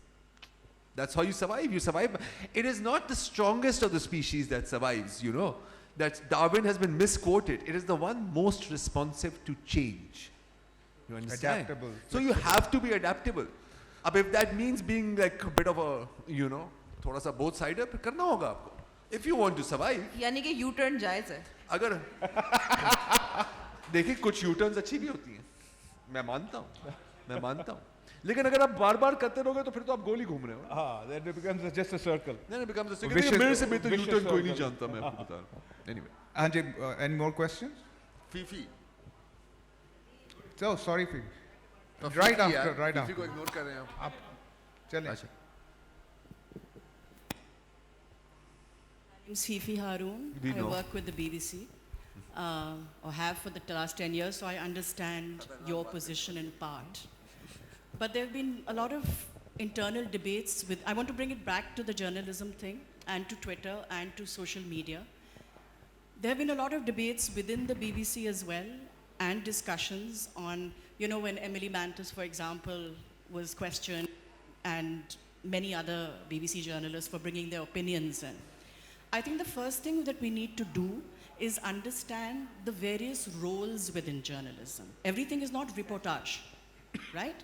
That's how you survive. You survive. It is not the strongest of the species that survives, you know. That Darwin has been misquoted. It is the one most responsive to change. You understand? Adaptable. So you have to be adaptable. Ab if that means being like a bit of a, you know, thoda sa both sider, karna hoga aapko. If you want to survive. यानी कि U-turn जायज़ है. अगर देखिए कुछ U-turns अच्छी भी होती हैं. मैं मानता हूँ लेकिन अगर आप बार-बार करते रहोगे तो फिर तो आप गोली घूम रहे हो. हाँ, then it becomes just a circle. Then it becomes a circle. Vicious- मेरे से बेहतर vicious U-turn कोई नहीं circle. जानता, मैं आपको बता रहा हूँ. Anyway. Anji, any more questions? Fifi. So sorry, Fifi. Fifi Right यार, after, right Fifi after. को ignore कर रहे हैं आप. चलें. अच्छा. I'm Fifi Haroon. We I know. work with the BBC, or have for the last 10 years, so I understand your position in part. But there have been a lot of internal debates with, I want to bring it back to the journalism thing, and to Twitter, and to social media. There have been a lot of debates within the BBC as well, and discussions on, you know, when Emily Mantis, for example, was questioned, and many other BBC journalists for bringing their opinions in. I think the first thing that we need to do is understand the various roles within journalism. Everything is not reportage, right?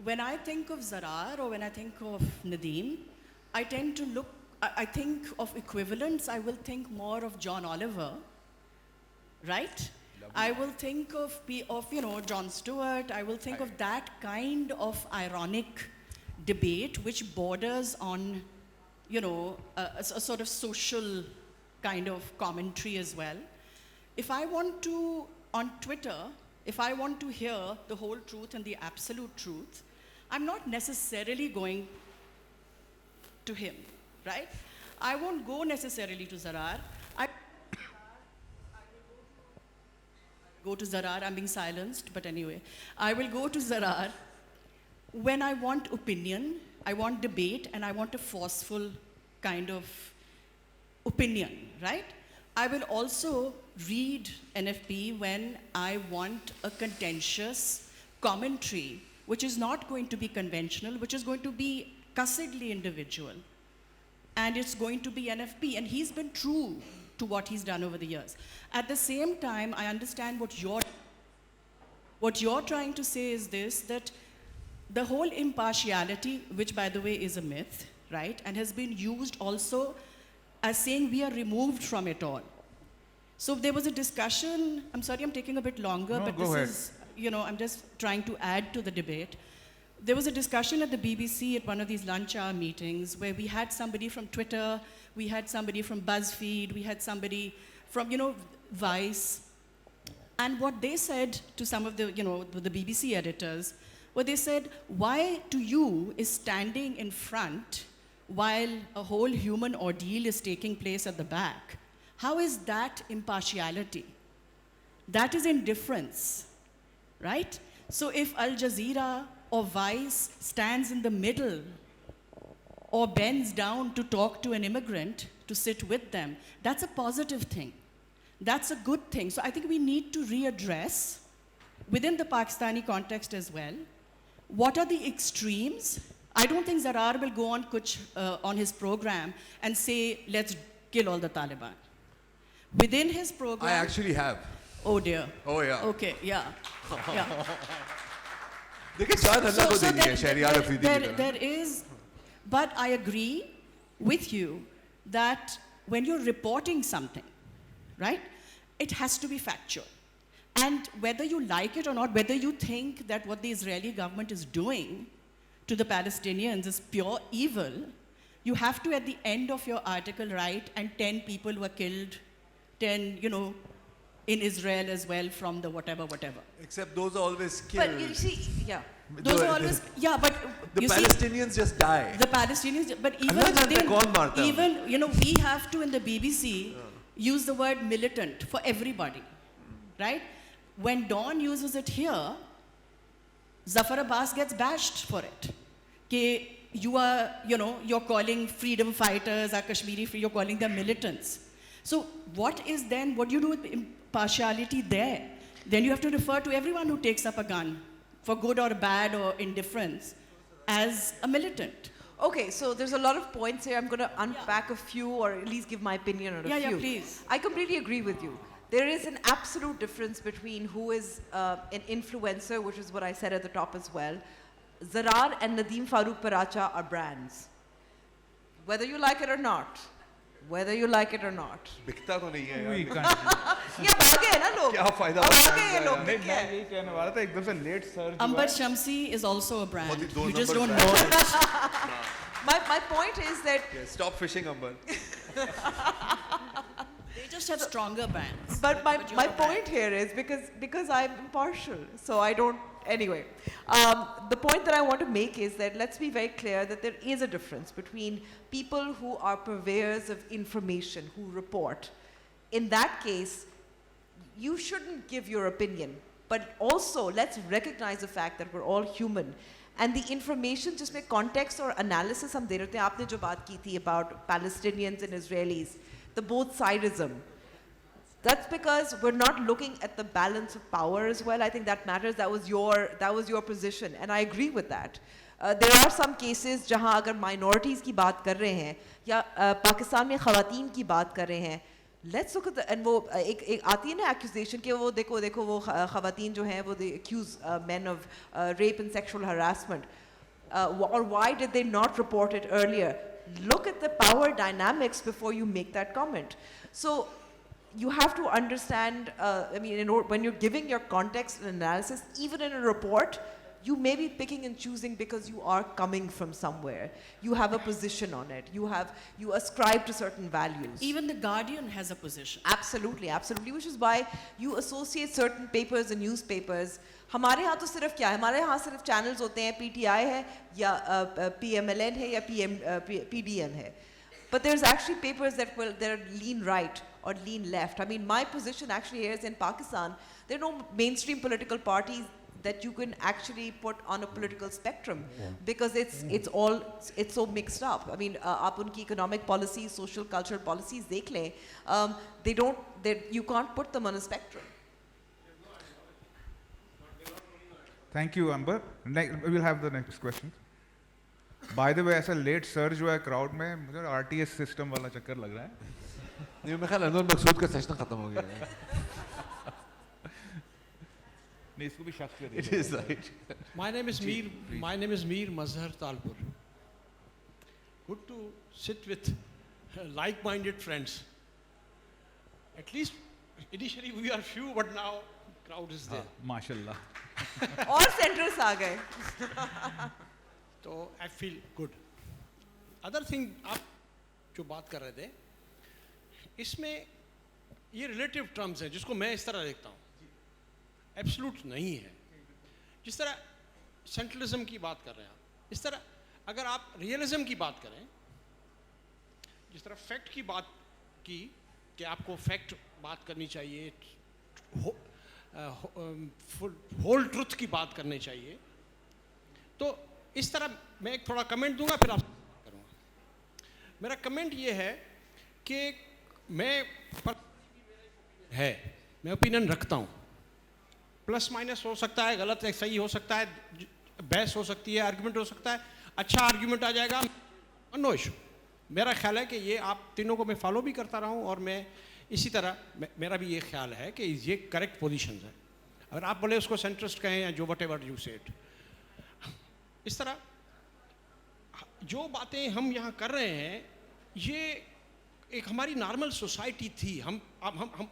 When I think of Zarrar or when I think of Nadeem, I tend to look, I think of equivalents, I will think more of John Oliver, right? I will think of you know, Jon Stewart, I will think of that kind of ironic debate which borders on, you know, a sort of social kind of commentary as well. If I want to, on Twitter, if I want to hear the whole truth and the absolute truth, I'm not necessarily going to him, right? I won't go necessarily to Zarrar. I go to Zarrar, I'm being silenced, but anyway. I will go to Zarrar when I want opinion, I want debate, and I want a forceful kind of opinion, right? I will also read NFP when I want a contentious commentary, which is not going to be conventional, which is going to be cussedly individual. And it's going to be NFP, and he's been true to what he's done over the years. At the same time, I understand what you're trying to say is this, that the whole impartiality, which by the way is a myth, right, and has been used also as saying we are removed from it all. So there was a discussion, I'm sorry I'm taking a bit longer, No, but go this ahead. is, you know, I'm just trying to add to the debate. There was a discussion at the BBC at one of these lunch hour meetings where we had somebody from Twitter, we had somebody from BuzzFeed, we had somebody from, you know, Vice. And what they said to some of the, you know, the BBC editors, what they said, why to you is standing in front while a whole human ordeal is taking place at the back? How is that impartiality? That is indifference, right? So if Al Jazeera or Vice stands in the middle or bends down to talk to an immigrant, to sit with them, that's a positive thing. That's a good thing. So I think we need to readdress, within the Pakistani context as well, what are the extremes? I don't think Zarrar will go on on his program and say, let's kill all the Taliban. Within his program... I actually have. Oh dear. Oh yeah. Okay, yeah. Yeah. देखिए चार हल्ला को दे दिया शहरियार अफरीदी की तरह. There is, but I agree with you that when you're reporting something, right, it has to be factual. And whether you like it or not, whether you think that what the Israeli government is doing to the Palestinians is pure evil, you have to, at the end of your article, write, and 10 people were killed, 10, in Israel as well from the whatever. Except those are always killed. But you see, yeah. Those are always, yeah, but the you Palestinians just die. the Palestinians, but Allah jante kaun marta hai. even, we have to in the BBC use the word militant for everybody, right? When Dawn uses it here, Zafar Abbas gets bashed for it. Ke you are, you're calling freedom fighters, you're calling them militants. So what do you do with impartiality there? Then you have to refer to everyone who takes up a gun, for good or bad or indifference, as a militant. Okay, so there's a lot of points here. I'm going to unpack a few, or at least give my opinion on a few. Yeah, please. I completely agree with you. There is an absolute difference between who is an influencer, which is what I said at the top as well. Zarrar and Nadeem Farooq Paracha are brands. Whether you like it or not. Whether you like it or not. बिकता तो नहीं है We यार. can't. Yeah, भागे हैं ना लोग. क्या फायदा अब होता भागे है हैं लोग. नहीं, मैं यही कहने वाला था, एकदम से लेट सर्च But Shamsi is also a brand. बहुत ही दो You just number don't brand. know it. My point is that Yeah, stop fishing, Amber. They just have stronger brands. But my you're a brand. point here is because I'm impartial, so I don't. Anyway, the point that I want to make is that let's be very clear that there is a difference between people who are purveyors of information, who report. In that case, you shouldn't give your opinion, but also let's recognize the fact that we're all human. And the information, just make context or analysis हम दे रहे थे. आपने जो बात की थी about Palestinians and Israelis, the both sidism. That's because we're not looking at the balance of power as well. I think that matters. That was your position, and I agree with that. There are some cases जहाँ अगर minorities की बात कर रहे हैं या पाकिस्तान में ख़वातीन की बात कर रहे हैं, let's look at the, and वो एक आती है ना accusation कि वो देखो वो ख़वातीन जो हैं वो they accuse men of rape and sexual harassment, or why did they not report it earlier? Look at the power dynamics before you make that comment. So you have to understand, when you're giving your context and analysis, even in a report, you may be picking and choosing because you are coming from somewhere. You have a position on it. You ascribe to certain values. Even The Guardian has a position. Absolutely, which is why you associate certain papers and newspapers. हमारे यहाँ तो सिर्फ क्या है? हमारे यहाँ सिर्फ channels होते हैं, PTI है या PMLN है या PDM है. But there's actually papers that are lean right or lean left. I mean, my position actually here is in Pakistan, there are no mainstream political parties that you can actually put on a political spectrum because it's so mixed up. I mean, आप उनकी economic policies, social, cultural policies देख लें, you can't put them on a spectrum. Thank you, Amber. We'll have the next question. By the way, ऐसा late surge हुआ है crowd में, मुझे RTS system वाला चक्कर लग रहा है. नहीं मैं ख्याल अनवर मकसूद का सेशन खत्म हो गया है. नहीं इसको भी शक करिए. It is right. My name is Mir Mazhar Talpur. Good to sit with like-minded friends. At least initially we are few, but now crowd is there. माशाल्लाह. और centrists आ गए. So I feel good. Other thing, आप जो बात कर रहे थे, इसमें ये relative terms हैं जिसको मैं इस तरह देखता हूँ. Absolute नहीं है. जिस तरह centralism की बात कर रहे हैं आप, इस तरह अगर आप realism की बात करें, जिस तरह fact की बात की कि आपको fact बात करनी चाहिए, whole truth की बात करनी चाहिए, तो इस तरह मैं एक थोड़ा कमेंट दूंगा फिर आप करूंगा. मेरा कमेंट ये है कि मैं ओपिनियन रखता हूँ. प्लस माइनस हो सकता है, गलत है, सही हो सकता है, बहस हो सकती है, आर्गुमेंट हो सकता है, अच्छा आर्गुमेंट आ जाएगा, नो इशू. मेरा ख्याल है कि ये आप तीनों को मैं फॉलो भी करता रहा हूँ और मैं इसी तरह मेरा भी ये ख्याल है कि ये करेक्ट पोजीशन है. अगर आप बोले उसको सेंट्रिस्ट कहें या जो व्हाटएवर यू सेड, इस तरह जो बातें हम यहाँ कर रहे हैं یہ ایک ہماری نارمل سوسائٹی تھی. ہم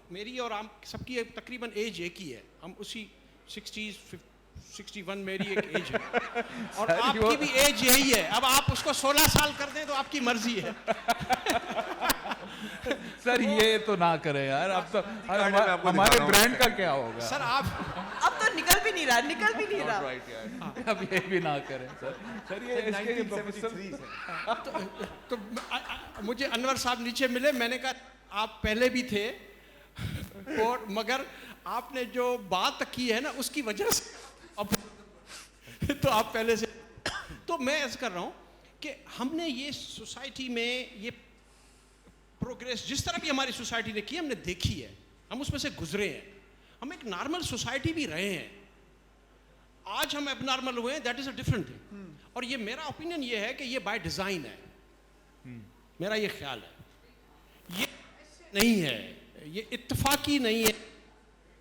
میری اور آپ سب کی تقریباً ایج ایک ہی ہے, ہم اسی 61 میری ایک ایج ہے اور آپ کی بھی ایج یہی ہے. اب آپ اس کو 16 سال کر دیں تو آپ کی مرضی ہے. سر یہ تو نہ کریں یار, اب تو ہمارے برانڈ کا کیا ہوگا سر. آپ اب تو نکل بھی نہیں رہا. اب یہ بھی نہ کریں سر. سر یہ تو مجھے انور صاحب نیچے ملے, میں نے کہا آپ پہلے بھی تھے اور مگر آپ نے جو بات کی ہے نا اس کی وجہ سے اب تو آپ پہلے سے. تو میں عرض کر رہا ہوں کہ ہم نے یہ سوسائٹی میں یہ پروگریس جس طرح بھی ہماری سوسائٹی نے کی ہم نے دیکھی ہے, ہم اس میں سے گزرے ہیں. ہم ایک نارمل سوسائٹی بھی رہے ہیں, آج ہم اب نارمل ہوئے ہیں, that is a different thing. اور یہ میرا اوپینین یہ ہے کہ یہ بائی ڈیزائن ہے, میرا یہ خیال ہے. یہ نہیں ہے, یہ اتفاقی نہیں ہے,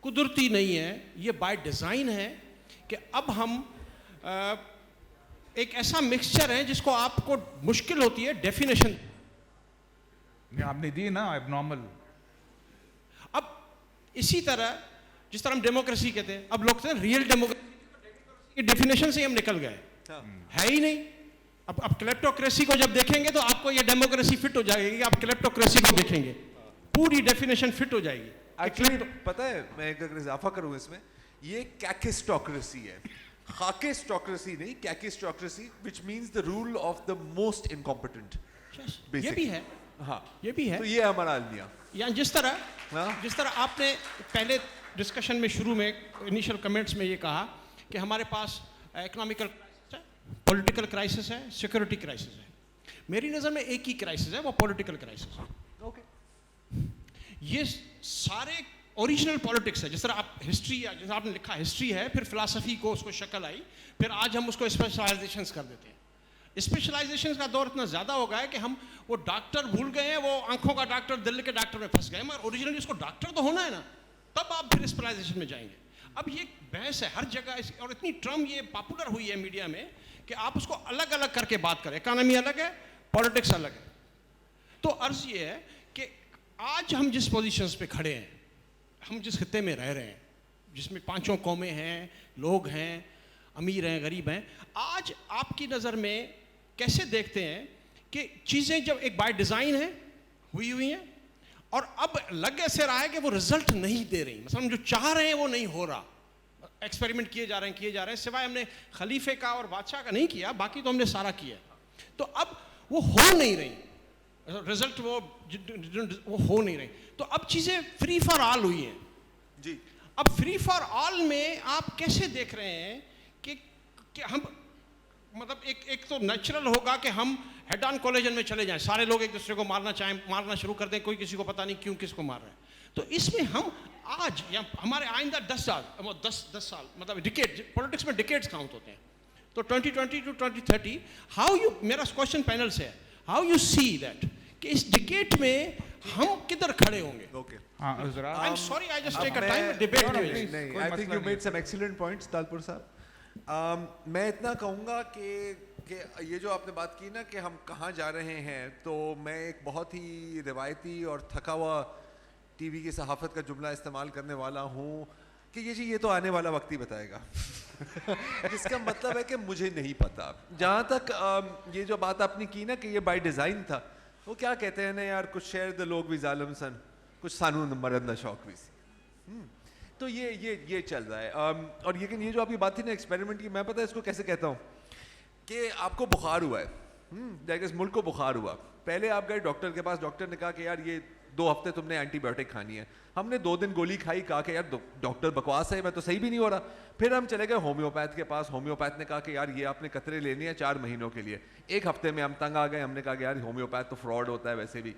قدرتی نہیں ہے, یہ بائی ڈیزائن ہے کہ اب ہم ایک ایسا مکسچر ہے جس کو آپ کو مشکل ہوتی ہے ڈیفینیشن. آپ نے دی نا اب نارمل. اب اسی طرح جس طرح ہم ڈیموکریسی کہتے ہیں, اب لوگ کہتے ہیں ریئل ڈیموکریسی کی ڈیفینیشن سے ہم نکل گئے, ہے ہی نہیں. اب کلیپٹوکریسی کو جب دیکھیں گے تو آپ کو یہ ڈیموکریسی فٹ ہو جائے گی. آپ کلیپٹوکریسی کو دیکھیں گے پوری ڈیفینیشن فٹ ہو جائے گی. ایکچولی پتہ ہے میں ایک اگر اضافہ کروں اس میں, یہ کیکسٹوکریسی ہے, خاکسٹوکریسی نہیں, کیکسٹوکریسی which means the rule of the most incompetent. یہ بھی ہے, ہاں یہ بھی ہے. تو یہ ہمارا المیہ. یا جس طرح آپ نے پہلے ڈسکشن میں شروع میں انیشل کمنٹس میں یہ کہا کہ ہمارے پاس اکنامیکل کرائسس ہے, پولیٹیکل کرائسس ہے, سیکورٹی کرائسس ہے. میری نظر میں ایک ہی کرائسس ہے, وہ پولیٹیکل کرائسس ہے. یہ سارے اوریجنل پالیٹکس ہے. جس طرح آپ ہسٹری, جیسے آپ نے لکھا ہسٹری ہے, پھر فلاسفی کو اس کو شکل آئی, پھر آج ہم اس کو اسپیشلائزیشنس کر دیتے ہیں. اسپیشلائزیشن کا دور اتنا زیادہ ہو گیا ہے کہ ہم وہ ڈاکٹر بھول گئے ہیں, وہ آنکھوں کا ڈاکٹر دل کے ڈاکٹر میں پھنس گئے. مگر اوریجنلی اس کو ڈاکٹر تو ہونا ہے نا, تب آپ پھر اسپیشلائزیشن میں جائیں گے. اب یہ بحث ہے ہر جگہ, اور اتنی ٹرم یہ پاپولر ہوئی ہے میڈیا میں کہ آپ اس کو الگ الگ کر کے بات کریں. اکانومی الگ ہے, پالیٹکس الگ ہے. تو عرض یہ ہے کہ آج ہم جس پوزیشنز پہ کھڑے ہیں, ہم جس خطے میں رہ رہے ہیں, جس میں 5 قومیں ہیں, لوگ ہیں, امیر ہیں, غریب ہیں, آج آپ کی نظر میں کیسے دیکھتے ہیں کہ چیزیں جب ایک بائی ڈیزائن ہیں, ہوئی ہیں, اور اب لگ ایسے رہا ہے کہ وہ رزلٹ نہیں دے رہی. مثلا ہم جو چاہ رہے ہیں وہ نہیں ہو رہا, ایکسپیریمنٹ کیے جا رہے ہیں, سوائے ہم نے خلیفے کا اور بادشاہ کا نہیں کیا, باقی تو ہم نے سارا کیا. تو اب وہ ہو نہیں رہی, رزلٹ وہ ہو نہیں رہی. تو اب چیزیں فری فار آل ہوئی ہیں. جی, اب فری فار آل میں آپ کیسے دیکھ رہے ہیں کہ ہم مطلب ایک تو نیچرل ہوگا کہ ہم ہیڈ آن کولیجن میں چلے جائیں, سارے لوگ ایک دوسرے کو مارنا شروع کر دیں, کوئی کسی کو پتہ نہیں کیوں کس کو مار رہے ہیں. تو اس میں ہم آج یا ہمارے آئندہ 10 سال مطلب ڈیکیڈ, پولیٹکس میں ڈیکیڈز کاؤنٹ ہوتے ہیں, تو 2020 ٹو 2030 ہاؤ یو, میرا کوشچن پینل سے ہے, ہاؤ یو سی دیٹ کہ اس ڈیکیڈ میں ہم کدھر کھڑے ہوں گے. Okay, I'm sorry, I just take a time to debate this. نہیں, I think you made some excellent points, Talpur صاحب. میں اتنا کہوں گا کہ یہ جو آپ نے بات کی نا کہ ہم کہاں جا رہے ہیں, تو میں ایک بہت ہی روایتی اور تھکا ہوا ٹی وی کی صحافت کا جملہ استعمال کرنے والا ہوں کہ یہ تو آنے والا وقت ہی بتائے گا. جس کا مطلب ہے کہ مجھے نہیں پتا. جہاں تک یہ جو بات آپ نے کی نا کہ یہ بائی ڈیزائن تھا, وہ کیا کہتے ہیں نا یار, کچھ شہر دے لوگ بھی ظالم سن, کچھ سانو مرد نہ شوق بھی سی. تو یہ چل رہا ہے. اور لیکن یہ جو آپ کی بات تھی نا ایکسپیریمنٹ کی, میں پتہ ہے اس کو کیسے کہتا ہوں کہ آپ کو بخار ہوا ہے, اس ملک کو بخار ہوا, پہلے آپ گئے ڈاکٹر کے پاس, ڈاکٹر نے کہا کہ یار یہ 2 ہفتے تم نے اینٹی بایوٹک کھانی ہے. ہم نے 2 دن گولی کھائی, کہا کہ یار ڈاکٹر بکواس ہے, میں تو صحیح بھی نہیں ہو رہا. پھر ہم چلے گئے ہومیوپیتھ کے پاس, ہومیوپیتھ نے کہا کہ یار یہ آپ نے قطرے لینے ہیں 4 مہینوں کے لیے. 1 ہفتے میں ہم تنگ آ گئے, ہم نے کہا کہ یار ہومیوپیتھ تو فراڈ ہوتا ہے ویسے بھی.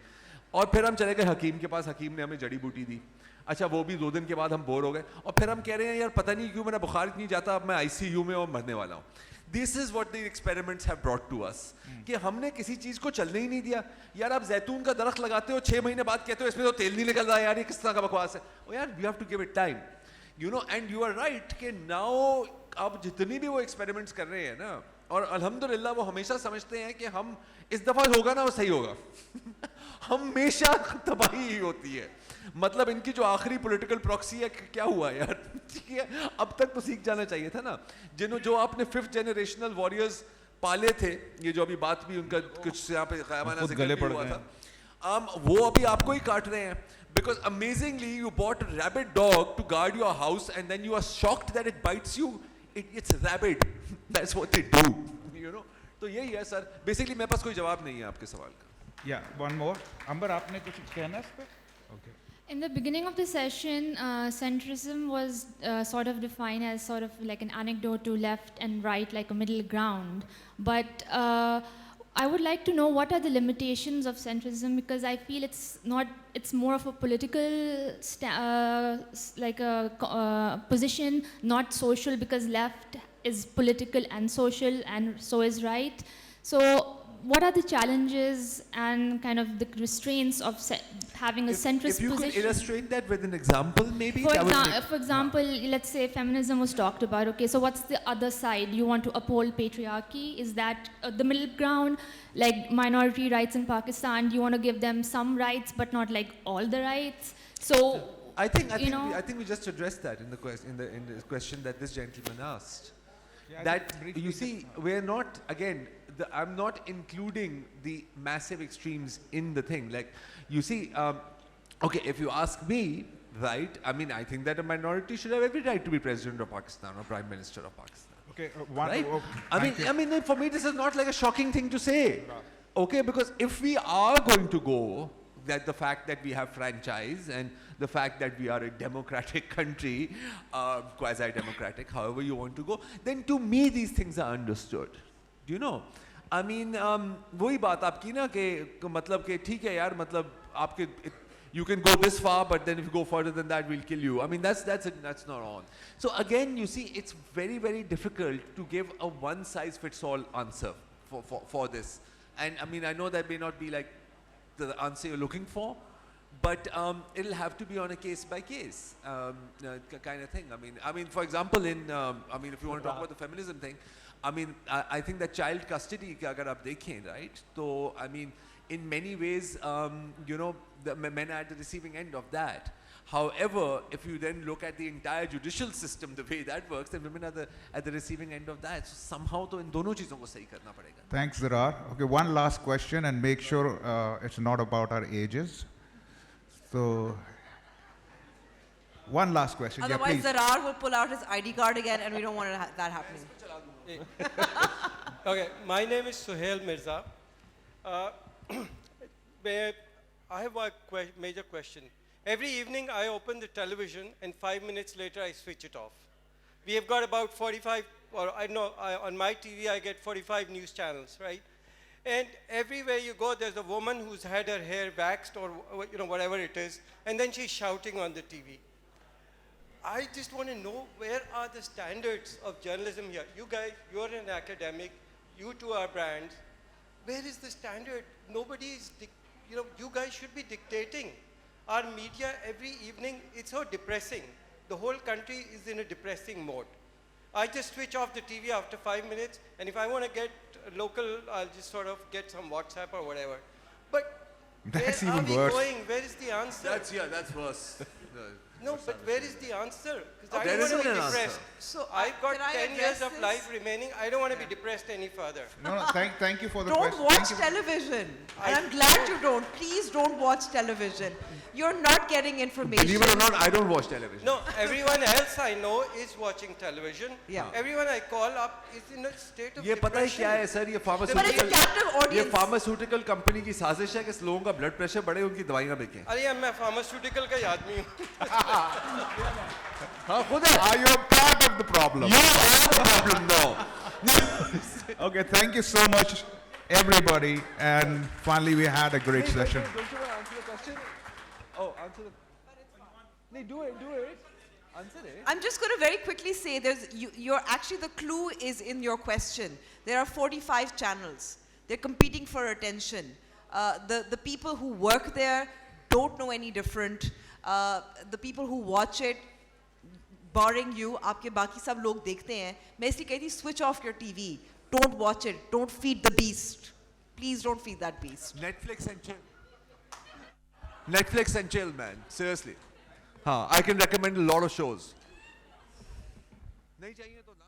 اور پھر ہم چلے گئے حکیم کے پاس, حکیم نے ہمیں جڑی بوٹی دی. اچھا وہ بھی 2 دن کے بعد ہم بور ہو گئے, اور پھر ہم کہہ رہے ہیں یار پتہ نہیں کیوں میرا بخار اتنی جاتا, اب میں ICU میں اور مرنے والا ہوں. This is what the experiments have brought to us. کہ ہم نے کسی چیز کو چلنے ہی نہیں دیا. یار آپ زیتون کا درخت لگاتے ہو, 6 مہینے بعد کہتے ہو اس میں تو تیل نہیں نکل رہا, یار یہ کس طرح کا بکواس ہے. یار you have to give it time, you know, and you are right کہ now اب جتنی بھی وہ ایکسپیریمنٹس کر رہے ہیں نا, और अल्हम्दुलिल्लाह वो हमेशा समझते हैं कि हम इस दफा होगा ना वो सही होगा हमेशा तबाही ही होती है. मतलब इनकी जो आखिरी पॉलिटिकल प्रॉक्सी है क्या हुआ यार ठीक है अब तक तो सीख जाना चाहिए था ना. जो आपने 5th जनरेशनल वॉरियर्स पाले थे, ये जो अभी बात भी उनका कुछ यहाँ पे ग़ायबाना जिक्र भी हुआ था, वो अभी आपको ही काट रहे हैं. Because amazingly you bought a rabid dog to guard your house and then you are shocked that it bites you. It's rabid. That's what they do. You know. तो यही है सर. Basically मेरे पास कोई जवाब नहीं है आपके सवाल का. Yeah, one more. अंबर आपने कुछ कहना है इस पे? Okay. In the beginning of the session, centrism was sort of defined as sort of like an anecdote to left and right, like a middle ground. But I would like to know what are the limitations of centrism, because I feel it's more of a political position, not social, because left is political and social and so is right. So what are the challenges and kind of the restraints of having a centrist position? If you could illustrate that with an example, maybe? For example, let's say feminism was talked about. Okay, so what's the other side? You want to uphold patriarchy? Is that the middle ground? Like minority rights in Pakistan, do you want to give them some rights but not like all the rights? So I think we just addressed that in the question that this gentleman asked. Yeah, that you see, we're not again. I'm not including the massive extremes in the thing. Like, you see, okay, if you ask me, right, I mean, I think that a minority should have every right to be president of Pakistan or prime minister of Pakistan. Okay, right? I mean, for me, this is not like a shocking thing to say. Okay, because if we are going to go, that the fact that we have franchise and the fact that we are a democratic country, quasi-democratic, however you want to go, then to me these things are understood. Do you know? I mean, वही बात आपकी ना कि मतलब कि ठीक है यार मतलब आपके you can go this far, but then if you go further than that, we'll kill you. I mean, that's not on. So again, you see, it's very, very difficult to give a one-size-fits-all answer for this. And I mean, I know that may not be like the answer you're looking for, but it'll have to be on a case-by-case kind of thing. I mean, for example, if you want to talk about the feminism thing, I mean, I think that child custody, agar aap dekhein, right? So, I mean, in many ways, you know, the men are at the receiving end of that. However, if you then look at the entire judicial system, the way that works, then women are at the receiving end of that. So somehow, to in dono cheezon ko sahi karna padega. Thanks, Zarrar. Okay, one last question, and make sure it's not about our ages. So, one last question. Otherwise, Zarrar will pull out his ID card again, and we don't want that happening. Okay, my name is Suhail Mirza. I have a major question. Every evening I open the television and 5 minutes later I switch it off. We have got about 45, or I know on my TV I get 45 news channels, right? And everywhere you go there's a woman who's had her hair waxed or you know whatever it is, and then she's shouting on the TV. I just want to know, where are the standards of journalism here? You guys, you're an academic, you two are brands. Where is the standard? Nobody is, you know, you guys should be dictating. Our media every evening, it's so depressing. The whole country is in a depressing mode. I just switch off the TV after 5 minutes, and if I want to get local, I'll just sort of get some WhatsApp or whatever. But that's where even are we worse. going? Where is the answer? That's worse. No, but where is the answer? Because There I don't want isn't to an be answer. depressed. So I've got can I 10 years address of this? life remaining. I don't want to be depressed any further. No, thank you for the Don't question. watch Thank you. television. And I'm glad you don't. Please don't watch television. You're not getting information. Believe it or not, I don't watch television. No, everyone else I know is watching television. Yeah. Everyone I call up is in a state of ये पता है depression. क्या है sir, ये But it's pharmaceutical captive audience. pharmaceutical company की साजिश है कि लोगों का blood pressure बढ़े, उनकी दवाइयाँ बिकें. अरे मैं pharmaceutical का ही आदमी हूँ. हाँ खुद है. Are you a part of the problem? You are the problem now. Okay, thank you so much, everybody. And finally, we had a great session. Don't you want to answer the question? Oh, answer the. No, do it. Answer it. I'm just going to very quickly say you're actually, the clue is in your question. There are 45 channels. They're competing for attention. The people who work there don't know any different. The people who watch it, barring you, आपके बाकी सब लोग देखते हैं. मैं इसलिए कहती switch off your TV. don't watch it. Don't feed the beast. Please don't feed that beast. Netflix and chill. Netflix and chill, man. Seriously. I can recommend a lot of shows. नहीं चाहिए तो ना